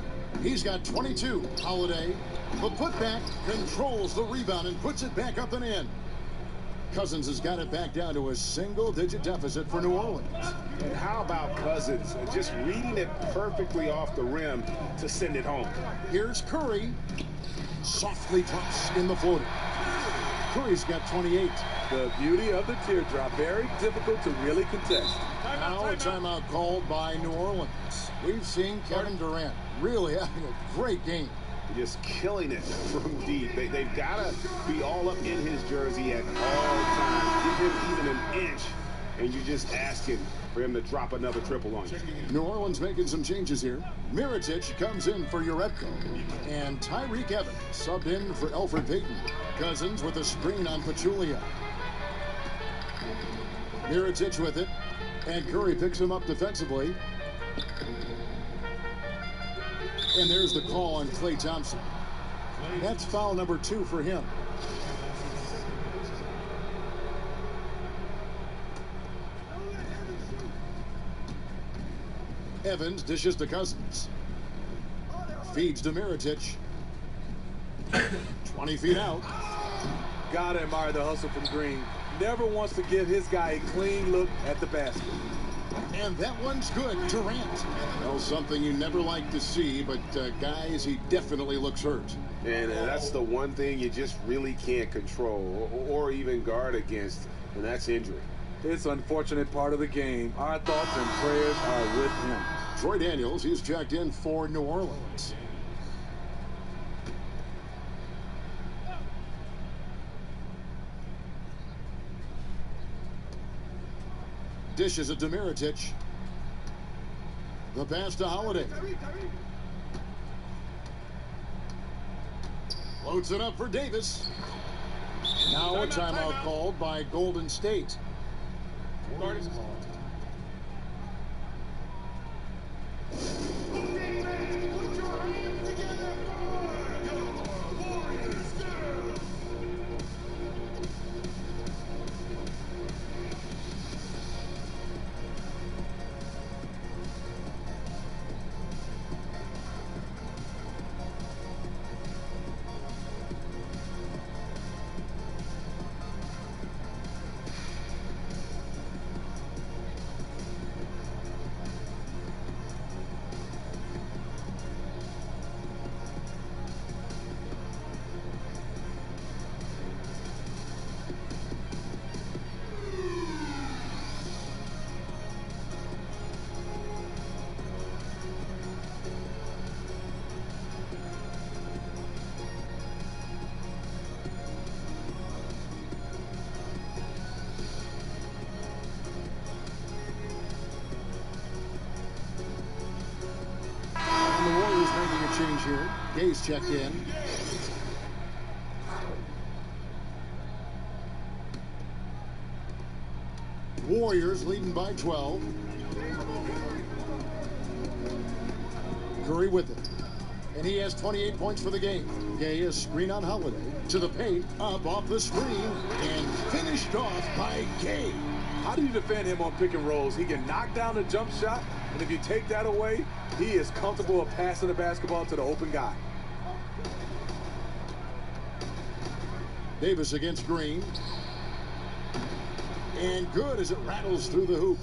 Speaker 5: He's got 22. Holiday, the putback, controls the rebound and puts it back up and in. Cousins has got it back down to a single-digit deficit for New Orleans.
Speaker 6: And how about Cousins just reading it perfectly off the rim to send it home?
Speaker 5: Here's Curry. Softly drops in the floater. Curry's got 28.
Speaker 7: The beauty of the teardrop. Very difficult to really contest.
Speaker 5: Now a timeout called by New Orleans. We've seen Kevin Durant really having a great game.
Speaker 6: Just killing it from deep. They've got to be all up in his jersey at all times. Give him even an inch, and you're just asking for him to drop another triple on you.
Speaker 5: New Orleans making some changes here. Mirotic comes in for Urebko. And Tyreek Evans subbed in for Elfrid Payton. Cousins with a screen on Pachulia. Mirotic with it. And Curry picks him up defensively. And there's the call on Klay Thompson. That's foul number 2 for him. Evans dishes to Cousins. Feeds to Mirotic. 20 feet out.
Speaker 7: Gotta admire the hustle from Green. Never wants to give his guy a clean look at the basket.
Speaker 5: And that one's good. Durant. Well, something you never like to see, but guys, he definitely looks hurt.
Speaker 6: And that's the one thing you just really can't control or even guard against, and that's injury.
Speaker 7: It's an unfortunate part of the game. Our thoughts and prayers are with him.
Speaker 5: Troy Daniels, he's checked in for New Orleans. Dishes it to Mirotic. The pass to Holiday. Loads it up for Davis. Now a timeout called by Golden State. Change here. Gay's checked in. Warriors leading by 12. Curry with it. And he has 28 points for the game. Gay is screen on Holiday. To the paint. Up off the screen. And finished off by Gay.
Speaker 7: How do you defend him on pick and rolls? He can knock down the jump shot, and if you take that away, he is comfortable of passing the basketball to the open guy.
Speaker 5: Davis against Green. And good as it rattles through the hoop.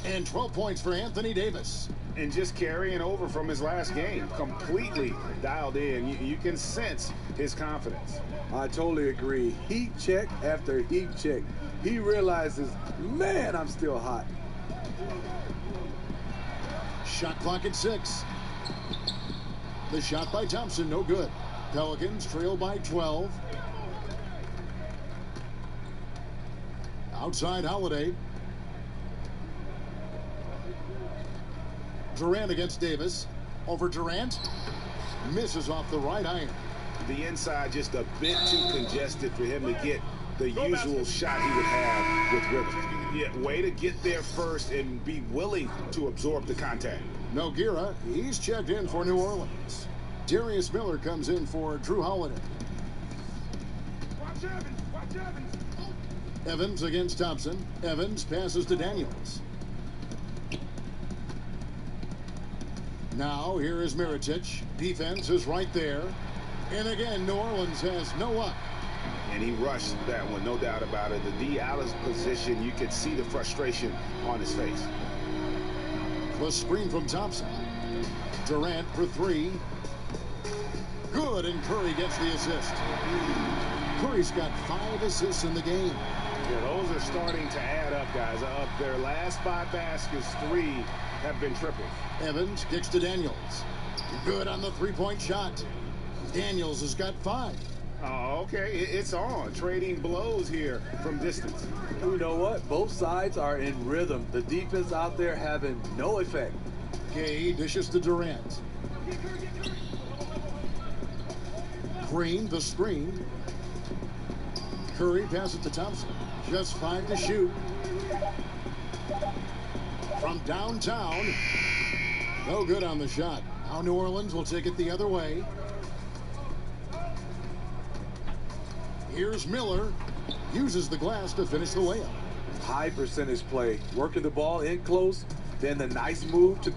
Speaker 5: And 12 points for Anthony Davis.
Speaker 6: And just carrying over from his last game. Completely dialed in. You can sense his confidence.
Speaker 7: I totally agree. Heat check after heat check. He realizes, man, I'm still hot.
Speaker 5: Shot clock at 6. The shot by Thompson, no good. Pelicans trail by 12. Outside Holiday. Durant against Davis. Over Durant. Misses off the right iron.
Speaker 6: The inside just a bit too congested for him to get the usual shot he would have with rhythm. Yeah, way to get there first and be willing to absorb the contact.
Speaker 5: Nogueira, he's checked in for New Orleans. Darius Miller comes in for Drew Holiday.
Speaker 11: Watch Evans, watch Evans.
Speaker 5: Evans against Thompson. Evans passes to Daniels. Now here is Mirotic. Defense is right there. And again, New Orleans has no up.
Speaker 6: And he rushed that one, no doubt about it. The D. Allen's position, you could see the frustration on his face.
Speaker 5: The screen from Thompson. Durant for 3. Good, and Curry gets the assist. Curry's got 5 assists in the game.
Speaker 6: Yeah, those are starting to add up, guys. Of their last 5 baskets, 3 have been triples.
Speaker 5: Evans kicks to Daniels. Good on the 3-point shot. Daniels has got 5.
Speaker 6: Oh, okay. It's on. Trading blows here from distance.
Speaker 7: You know what? Both sides are in rhythm. The defense out there having no effect.
Speaker 5: Gay dishes to Durant. Green, the screen. Curry passes to Thompson. Just 5 to shoot. From downtown. No good on the shot. Now New Orleans will take it the other way. Here's Miller. Uses the glass to finish the layup.
Speaker 7: High percentage play. Working the ball in close. Then the nice move to...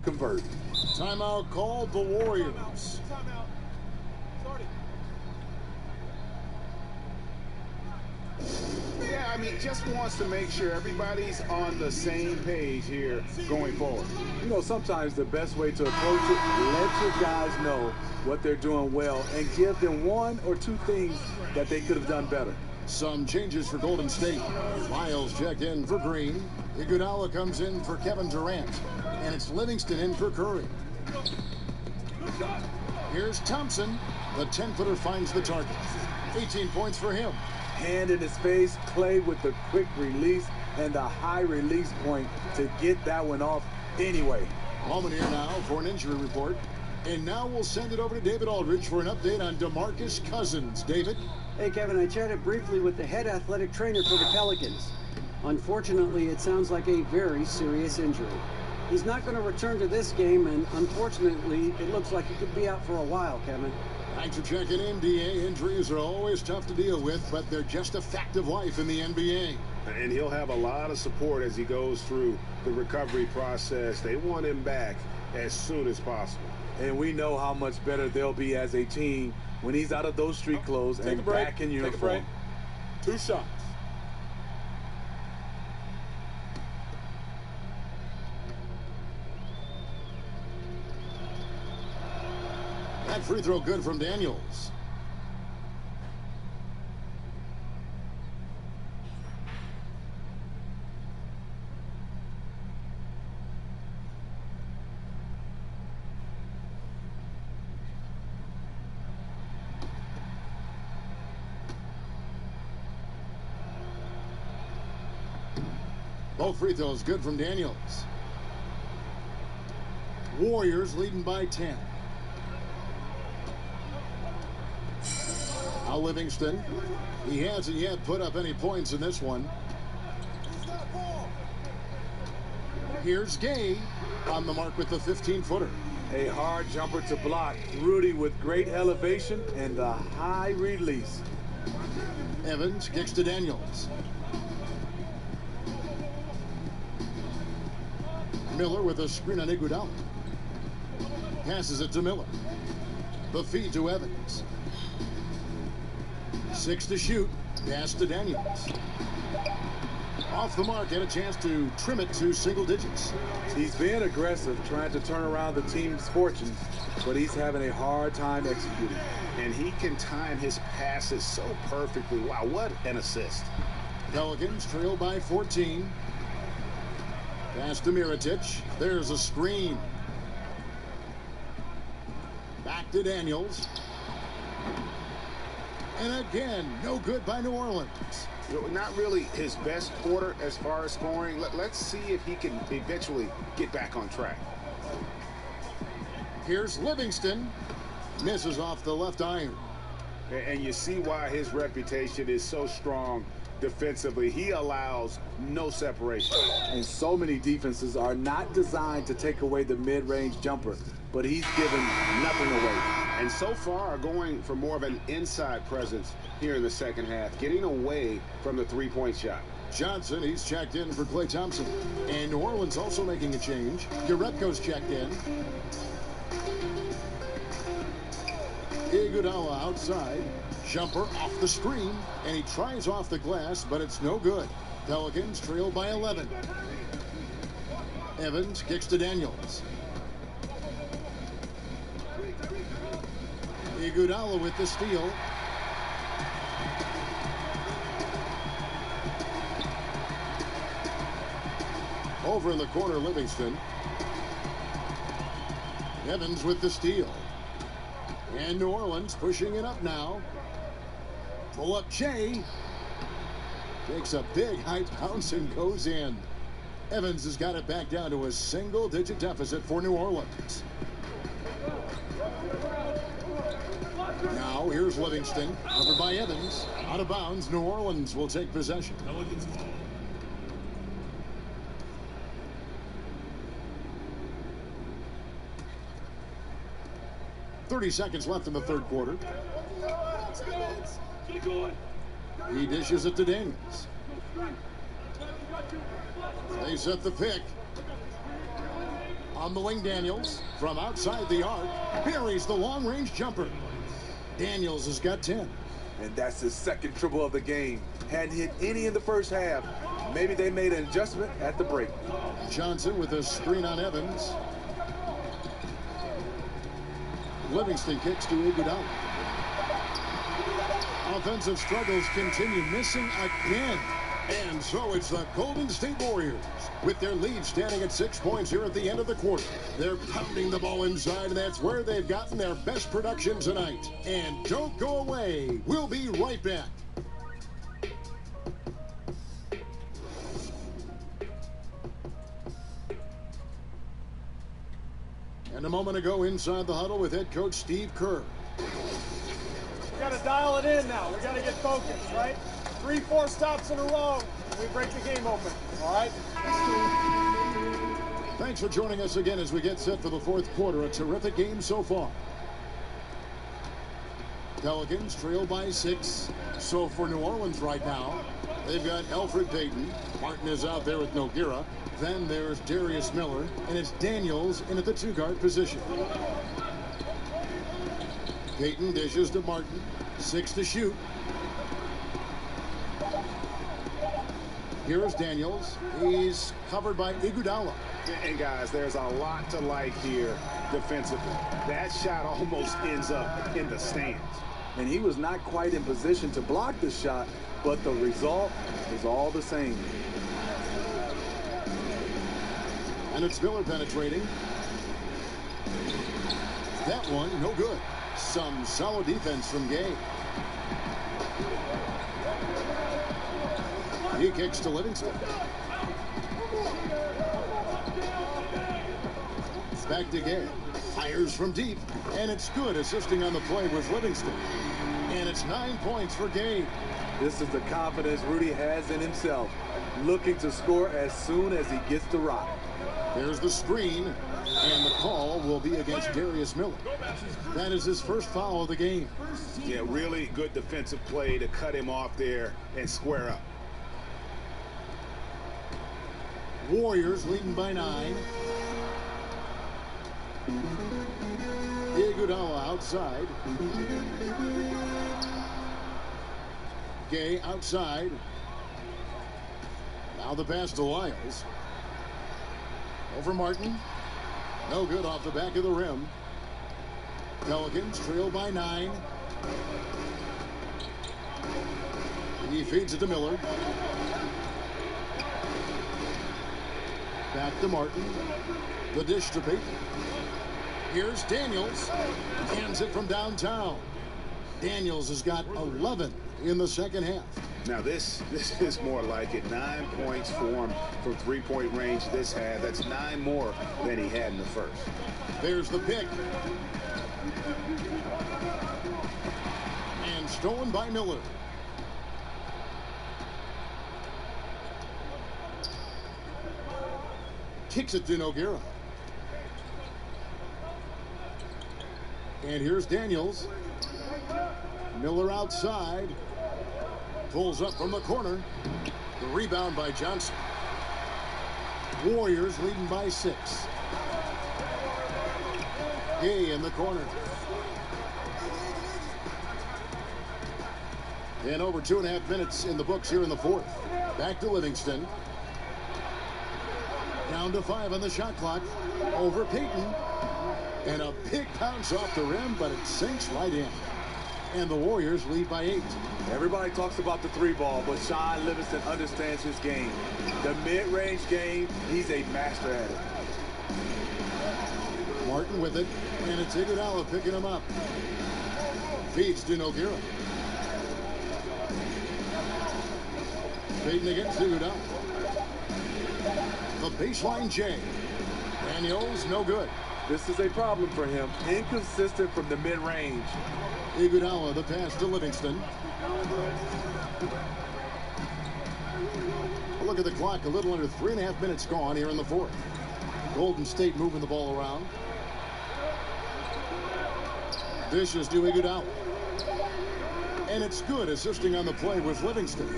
Speaker 7: convert.
Speaker 5: Timeout called the Warriors.
Speaker 6: Yeah, I mean, just wants to make sure everybody's on the same page here going forward.
Speaker 7: You know, sometimes the best way to approach it, let your guys know what they're doing well and give them 1 or 2 things that they could have done better.
Speaker 5: Some changes for Golden State. Miles checked in for Green. Iguodala comes in for Kevin Durant. And it's Livingston in for Curry. Here's Thompson. The 10-footer finds the target. 18 points for him.
Speaker 7: Hand in his face, Clay with the quick release and the high release point to get that one off anyway.
Speaker 5: Moment here now for an injury report. And now we'll send it over to David Aldridge for an update on DeMarcus Cousins. David?
Speaker 9: Hey, Kevin, I chatted briefly with the head athletic trainer for the Pelicans. Unfortunately, it sounds like a very serious injury. He's not going to return to this game, and unfortunately, it looks like he could be out for a while, Kevin.
Speaker 5: Thanks for checking in, DA. Injuries are always tough to deal with, but they're just a fact of life in the NBA.
Speaker 6: And he'll have a lot of support as he goes through the recovery process. They want him back as soon as possible.
Speaker 7: And we know how much better they'll be as a team when he's out of those street clothes and back in uniform.
Speaker 3: Take a break. 2 shots.
Speaker 5: That free throw good from Daniels. Both free throws good from Daniels. Warriors leading by 10. Now Livingston. He hasn't yet put up any points in this one. Here's Gay on the mark with the 15-footer.
Speaker 7: A hard jumper to block. Rudy with great elevation and the high release.
Speaker 5: Evans kicks to Daniels. Miller with a screen on Iguodala. Passes it to Miller. The feed to Evans. 6 to shoot. Pass to Daniels. Off the mark, had a chance to trim it to single digits.
Speaker 7: He's being aggressive, trying to turn around the team's fortunes, but he's having a hard time executing.
Speaker 6: And he can time his passes so perfectly. Wow, what an assist.
Speaker 5: Pelicans trail by 14. Pass to Mirotic. There's a screen. Back to Daniels. And again, no good by New Orleans.
Speaker 6: You know, not really his best quarter as far as scoring. Let's see if he can eventually get back on track.
Speaker 5: Here's Livingston. Misses off the left iron.
Speaker 6: And you see why his reputation is so strong defensively. He allows no separation.
Speaker 7: And so many defenses are not designed to take away the mid-range jumper, but he's given nothing away.
Speaker 6: And so far going for more of an inside presence here in the second half, getting away from the three-point shot.
Speaker 5: Johnson, he's checked in for Klay Thompson. And New Orleans also making a change. Goretko's checked in. Iguodala outside. Jumper off the screen. And he tries off the glass, but it's no good. Pelicans trail by 11. Evans kicks to Daniels. Iguodala with the steal. Over in the corner, Livingston. Evans with the steal. And New Orleans pushing it up now. Pull up Jay. Takes a big high bounce and goes in. Evans has got it back down to a single-digit deficit for New Orleans. Now here's Livingston, covered by Evans. Out of bounds, New Orleans will take possession.
Speaker 4: Pelicans ball.
Speaker 5: 30 seconds left in the third quarter. He dishes it to Daniels. They set the pick. On the wing, Daniels from outside the arc buries the long-range jumper. Daniels has got 10.
Speaker 7: And that's his second triple of the game. Hadn't hit any in the first half. Maybe they made an adjustment at the break.
Speaker 5: Johnson with a screen on Evans. Livingston kicks to Iguodala. Offensive struggles continue, missing again. And so it's the Golden State Warriors with their lead standing at 6 points here at the end of the quarter. They're pounding the ball inside, and that's where they've gotten their best production tonight. And don't go away. We'll be right back. And a moment ago inside the huddle with head coach Steve Kerr.
Speaker 12: We got to dial it in now. We got to get focused, right? 3-4 stops in a row, and we break the game open, all right?
Speaker 5: Thanks for joining us again as we get set for the fourth quarter. A terrific game so far. Pelicans trail by 6. So for New Orleans right now, they've got Elfrid Payton. Martin is out there with Nogueira. Then there's Darius Miller, and it's Daniels in at the two-guard position. Payton dishes to Martin. 6 to shoot. Here's Daniels. He's covered by Iguodala.
Speaker 6: And guys, there's a lot to like here defensively. That shot almost ends up in the stands.
Speaker 7: And he was not quite in position to block the shot, but the result is all the same.
Speaker 5: And it's Miller penetrating. That one, no good. Some solid defense from Gay. He kicks to Livingston. It's back to Gay. Fires from deep. And it's good, assisting on the play with Livingston. And it's 9 points for Gay.
Speaker 7: This is the confidence Rudy has in himself. Looking to score as soon as he gets the rock.
Speaker 5: There's the screen, and the call will be against Darius Miller. That is his first foul of the game.
Speaker 6: Yeah, really good defensive play to cut him off there and square up.
Speaker 5: Warriors leading by 9. Iguodala outside. Gay outside. Now the pass to Lyles. Over Martin. No good off the back of the rim. Pelicans trail by 9. He feeds it to Miller. Back to Martin. The dish to Payton. Here's Daniels. Hands it from downtown. Daniels has got 11 in the second half.
Speaker 6: Now this is more like it. 9 points for him from three-point range this half. That's 9 more than he had in the first.
Speaker 5: There's the pick. And stolen by Miller. Kicks it to Nogueira. And here's Daniels. Miller outside. Pulls up from the corner. The rebound by Johnson. Warriors leading by 6. Gay in the corner. And over 2.5 minutes in the books here in the fourth. Back to Livingston. Down to 5 on the shot clock. Over Payton. And a big bounce off the rim, but it sinks right in. And the Warriors lead by 8.
Speaker 7: Everybody talks about the 3-ball, but Sean Livingston understands his game. The mid-range game, he's a master at it.
Speaker 5: Martin with it, and it's Iguodala picking him up. Feeds to Nogueira. Payton against Iguodala. The baseline J. Daniels, no good.
Speaker 7: This is a problem for him. Inconsistent from the mid-range.
Speaker 5: Iguodala, the pass to Livingston. A look at the clock. A little under 3.5 minutes gone here in the fourth. Golden State moving the ball around. Dishes to Iguodala. And it's good, assisting on the play with Livingston.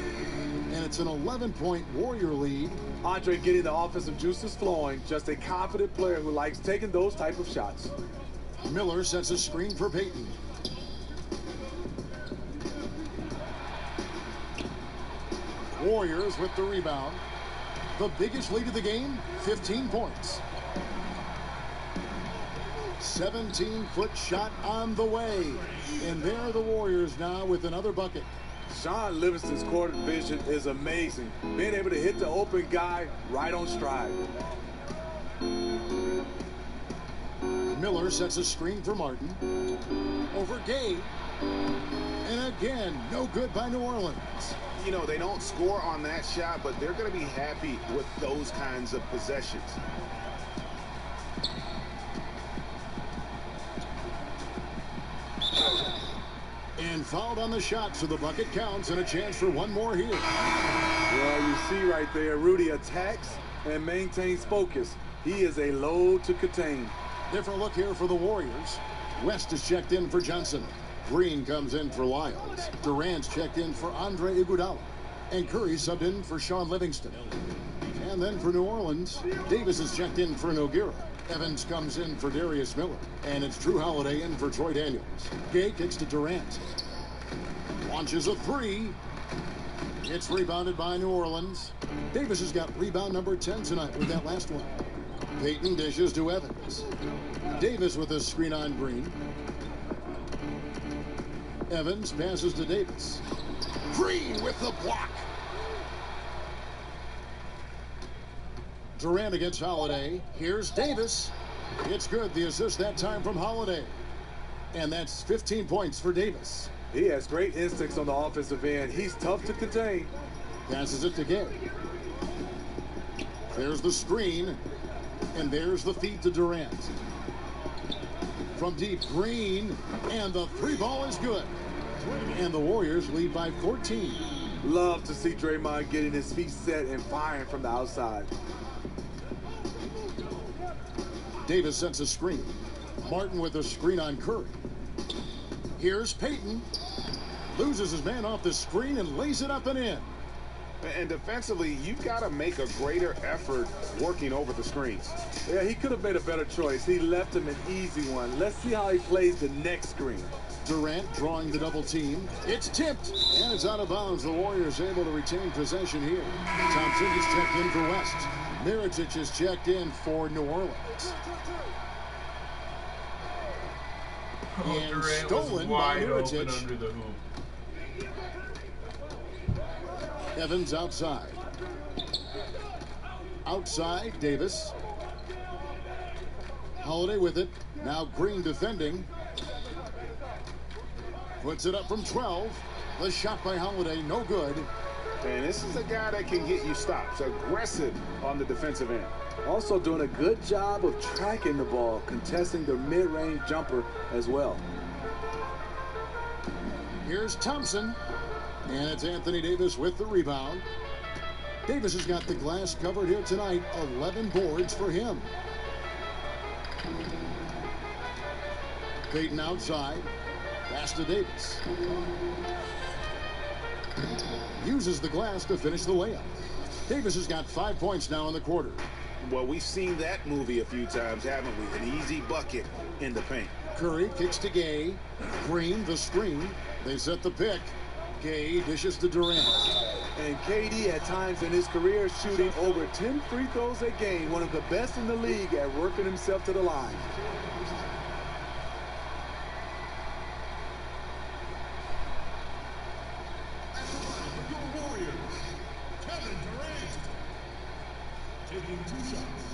Speaker 5: And it's an 11-point Warrior lead.
Speaker 7: Andre getting the offensive juices flowing. Just a confident player who likes taking those type of shots.
Speaker 5: Miller sets a screen for Payton. Warriors with the rebound. The biggest lead of the game, 15 points. 17-foot shot on the way. And there are the Warriors now with another bucket.
Speaker 7: Sean Livingston's court vision is amazing. Being able to hit the open guy right on stride.
Speaker 5: Miller sets a screen for Martin. Over Gay. And again, no good by New Orleans.
Speaker 6: You know, they don't score on that shot, but they're going to be happy with those kinds of possessions.
Speaker 5: And fouled on the shot, so the bucket counts, and a chance for one more here.
Speaker 7: Well, you see right there, Rudy attacks and maintains focus. He is a load to contain.
Speaker 5: Different look here for the Warriors. West is checked in for Johnson. Green comes in for Lyles. Durant's checked in for Andre Iguodala. And Curry subbed in for Sean Livingston. And then for New Orleans, Davis is checked in for Nogueira. Evans comes in for Darius Miller. And it's Drew Holiday in for Troy Daniels. Gay kicks to Durant. Launches a three. It's rebounded by New Orleans. Davis has got rebound number 10 tonight with that last one. Payton dishes to Evans. Davis with a screen on Green. Evans passes to Davis. Green with the block. Durant against Holiday. Here's Davis. It's good. The assist that time from Holiday. And that's 15 points for Davis.
Speaker 7: He has great instincts on the offensive end. He's tough to contain.
Speaker 5: Passes it to Gay. There's the screen. And there's the feed to Durant. From deep, Green. And the three ball is good. And the Warriors lead by 14.
Speaker 7: Love to see Draymond getting his feet set and firing from the outside.
Speaker 5: Davis sets a screen. Martin with a screen on Curry. Here's Payton. Loses his man off the screen and lays it up and in.
Speaker 6: And defensively, you've got to make a greater effort working over the screens.
Speaker 7: Yeah, he could have made a better choice. He left him an easy one. Let's see how he plays the next screen.
Speaker 5: Durant drawing the double team. It's tipped, and it's out of bounds. The Warriors able to retain possession here. Thompson is checked in for West. Mirotic is checked in for New Orleans. And
Speaker 13: Durant
Speaker 5: stolen
Speaker 13: was
Speaker 5: by
Speaker 13: wide open
Speaker 5: Mirotic.
Speaker 13: under the hoop.
Speaker 5: Evans outside. Outside, Davis. Holiday with it. Now Green defending. Puts it up from 12. The shot by Holiday, no good.
Speaker 6: And this is a guy that can get you stops. Aggressive on the defensive end.
Speaker 7: Also doing a good job of tracking the ball, contesting the mid-range jumper as well.
Speaker 5: Here's Thompson. And it's Anthony Davis with the rebound. Davis has got the glass covered here tonight. 11 boards for him. Payton outside. Pass to Davis. Uses the glass to finish the layup. Davis has got 5 points now in the quarter.
Speaker 6: Well, we've seen that movie a few times, haven't we? An easy bucket in the paint.
Speaker 5: Curry kicks to Gay. Green, the screen. They set the pick. Gay dishes to Durant.
Speaker 7: And KD at times in his career shooting over 10 free throws a game. One of the best in the league at working himself to the line.
Speaker 11: Taking 2 shots.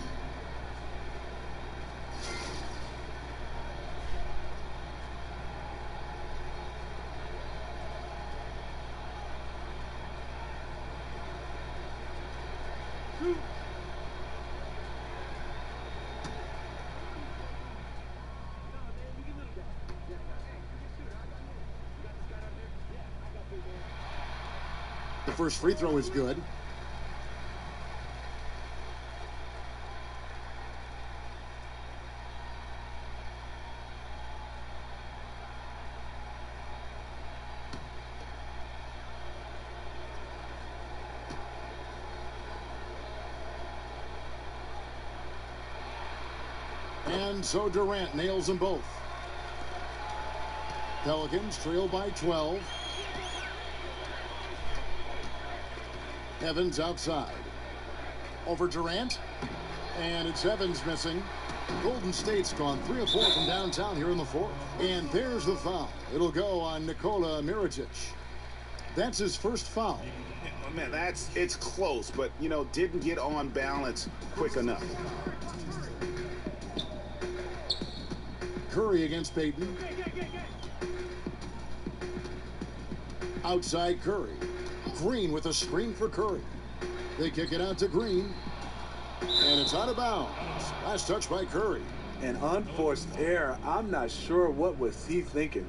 Speaker 5: The first free throw is good. And so Durant nails them both. Pelicans trail by 12. Evans outside. Over Durant. And it's Evans missing. Golden State's gone 3 of 4 from downtown here in the fourth. And there's the foul. It'll go on Nikola Mirotic. That's his first foul.
Speaker 6: Oh, man, it's close, but, you know, didn't get on balance quick enough.
Speaker 5: Curry against Payton. Outside Curry. Green with a screen for Curry. They kick it out to Green. And it's out of bounds. Last touch by Curry.
Speaker 7: An unforced error. I'm not sure what was he thinking.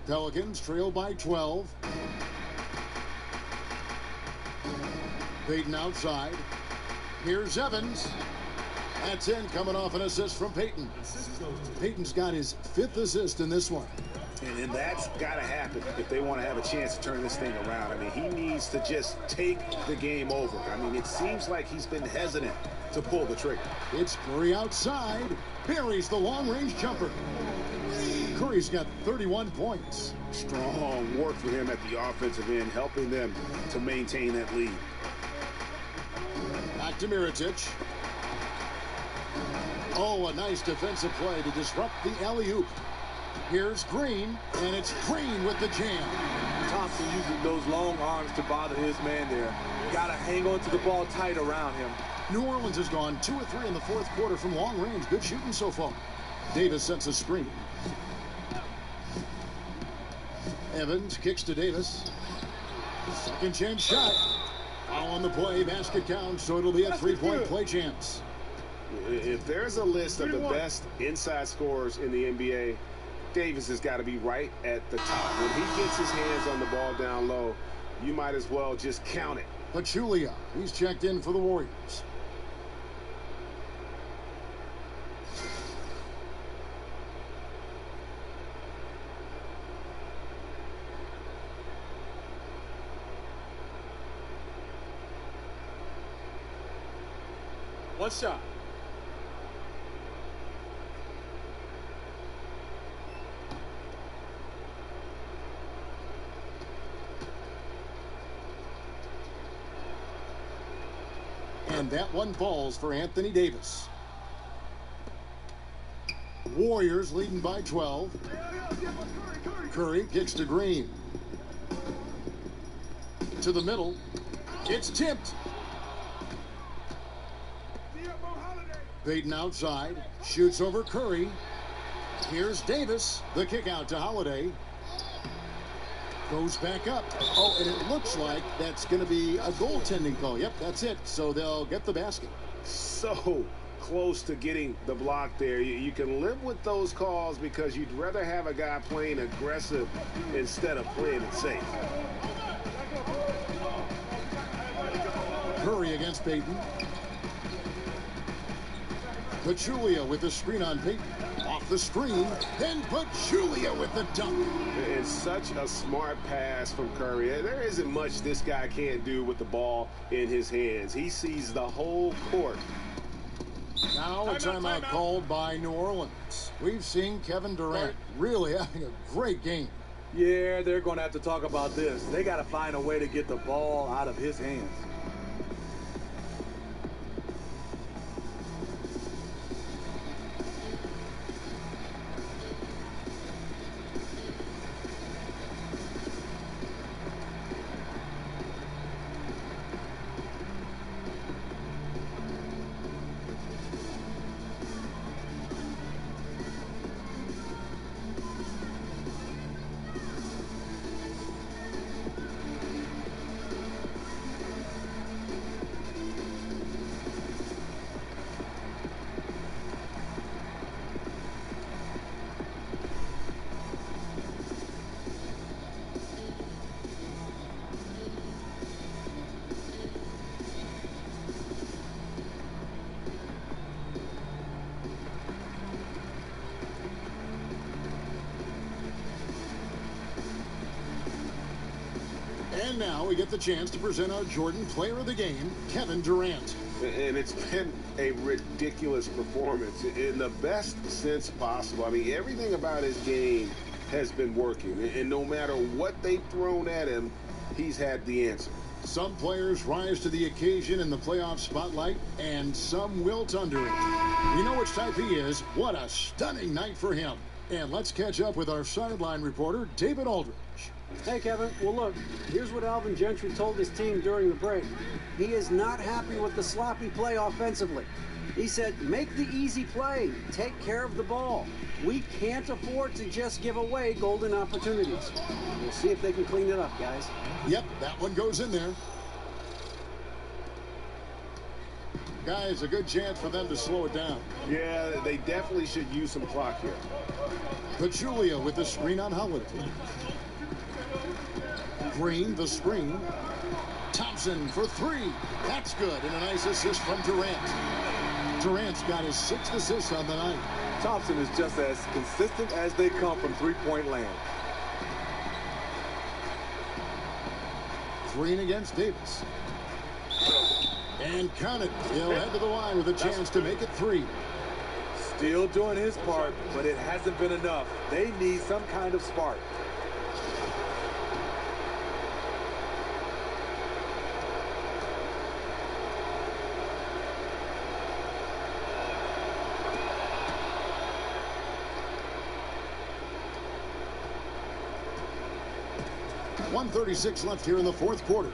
Speaker 5: Pelicans trail by 12. Payton outside. Here's Evans. That's in, coming off an assist from Payton. Payton's got his 5th assist in this one.
Speaker 6: And that's got to happen if they want to have a chance to turn this thing around. I mean, he needs to just take the game over. I mean, it seems like he's been hesitant to pull the trigger.
Speaker 5: It's Curry outside. Buries the long-range jumper. Curry's got 31 points.
Speaker 6: Strong work for him at the offensive end, helping them to maintain that lead.
Speaker 5: Back to Mirotic. Oh, a nice defensive play to disrupt the alley-oop. Here's Green, and it's Green with the jam.
Speaker 7: Thompson using those long arms to bother his man there. Got to hang on to the ball tight around him.
Speaker 5: New Orleans has gone 2 of 3 in the fourth quarter from long range. Good shooting so far. Davis sets a screen. Evans kicks to Davis. Second chance shot. Foul on the play. Basket counts, so it'll be a 3-point play chance.
Speaker 6: If there's a list of the best inside scorers in the NBA, Davis has got to be right at the top. When he gets his hands on the ball down low, you might as well just count it.
Speaker 5: Pachulia, he's checked in for the Warriors.
Speaker 12: One shot.
Speaker 5: And that one falls for Anthony Davis. Warriors leading by 12. Curry kicks to Green. To the middle. It's tipped. Payton outside. Shoots over Curry. Here's Davis. The kick out to Holiday. Goes back up. Oh, and it looks like that's going to be a goaltending call. Yep, that's it. So they'll get the basket.
Speaker 6: So close to getting the block there. You can live with those calls because you'd rather have a guy playing aggressive instead of playing it safe.
Speaker 5: Curry against Payton. Pachulia with the screen on Payton. Off the screen, then Pachulia with the dunk.
Speaker 6: It's such a smart pass from Curry. There isn't much this guy can't do with the ball in his hands. He sees the whole court.
Speaker 5: Now a timeout called by New Orleans. We've seen Kevin Durant really having a great game.
Speaker 7: Yeah, they're going to have to talk about this. They got to find a way to get the ball out of his hands.
Speaker 5: And now we get the chance to present our Jordan Player of the Game, Kevin Durant.
Speaker 6: And it's been a ridiculous performance in the best sense possible. I mean, everything about his game has been working. And no matter what they've thrown at him, he's had the answer.
Speaker 5: Some players rise to the occasion in the playoff spotlight, and some wilt under it. You know which type he is. What a stunning night for him. And let's catch up with our sideline reporter, David Aldridge.
Speaker 9: Hey, Kevin. Well, look, here's what Alvin Gentry told his team during the break. He is not happy with the sloppy play offensively. He said, make the easy play. Take care of the ball. We can't afford to just give away golden opportunities. We'll see if they can clean it up, guys.
Speaker 5: Yep, that one goes in there. Guys, a good chance for them to slow it down.
Speaker 6: Yeah, they definitely should use some clock here.
Speaker 5: Pachulia with the screen on Holiday. Green, the screen. Thompson for three. That's good. And a nice assist from Durant. Durant's got his 6th assist on the night.
Speaker 7: Thompson is just as consistent as they come from three-point land.
Speaker 5: Green against Davis. And count it. He'll head to the line with a chance to make it 3.
Speaker 7: Still doing his part, but it hasn't been enough. They need some kind of spark.
Speaker 5: .136 left here in the 4th quarter.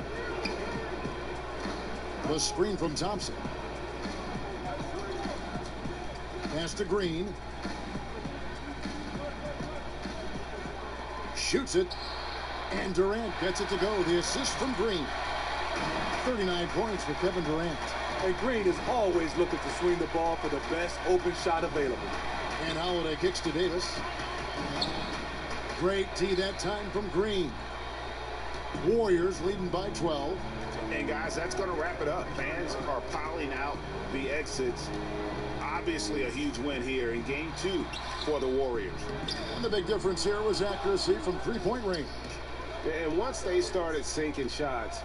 Speaker 5: The screen from Thompson. Pass to Green. Shoots it. And Durant gets it to go. The assist from Green. 39 points for Kevin Durant.
Speaker 7: And Green is always looking to swing the ball for the best open shot available.
Speaker 5: And Holiday kicks to Davis. Great tee that time from Green. Warriors leading by 12.
Speaker 6: And guys, that's going to wrap it up. Fans are piling out the exits. Obviously a huge win here in game 2 for the Warriors.
Speaker 5: And the big difference here was accuracy from three-point range.
Speaker 6: And once they started sinking shots,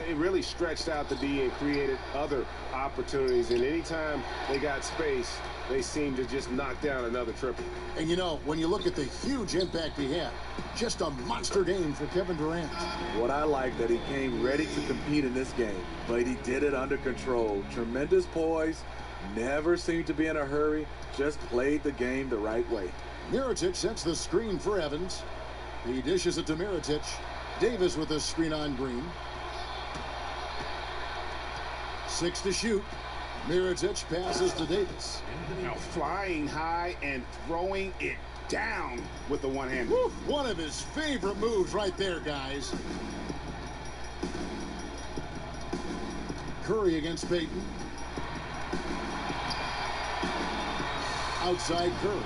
Speaker 6: it really stretched out the D and created other opportunities. And anytime they got space, they seemed to just knock down another triple.
Speaker 5: And you know, when you look at the huge impact he had, just a monster game for Kevin Durant.
Speaker 7: What I like that he came ready to compete in this game, but he did it under control. Tremendous poise, never seemed to be in a hurry, just played the game the right way.
Speaker 5: Mirotic sets the screen for Evans. He dishes it to Mirotic. Davis with the screen on Green. 6 to shoot. Mirotic passes to Davis.
Speaker 6: Now flying high and throwing it down with the one-hand.
Speaker 5: One of his favorite moves right there, guys. Curry against Payton. Outside Curry.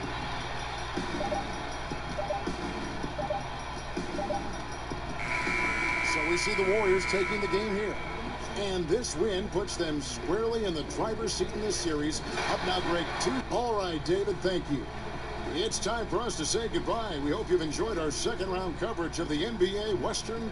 Speaker 5: So we see the Warriors taking the game here. And this win puts them squarely in the driver's seat in this series. Up now, Greg, 2. All right, David, thank you. It's time for us to say goodbye. We hope you've enjoyed our second round coverage of the NBA Western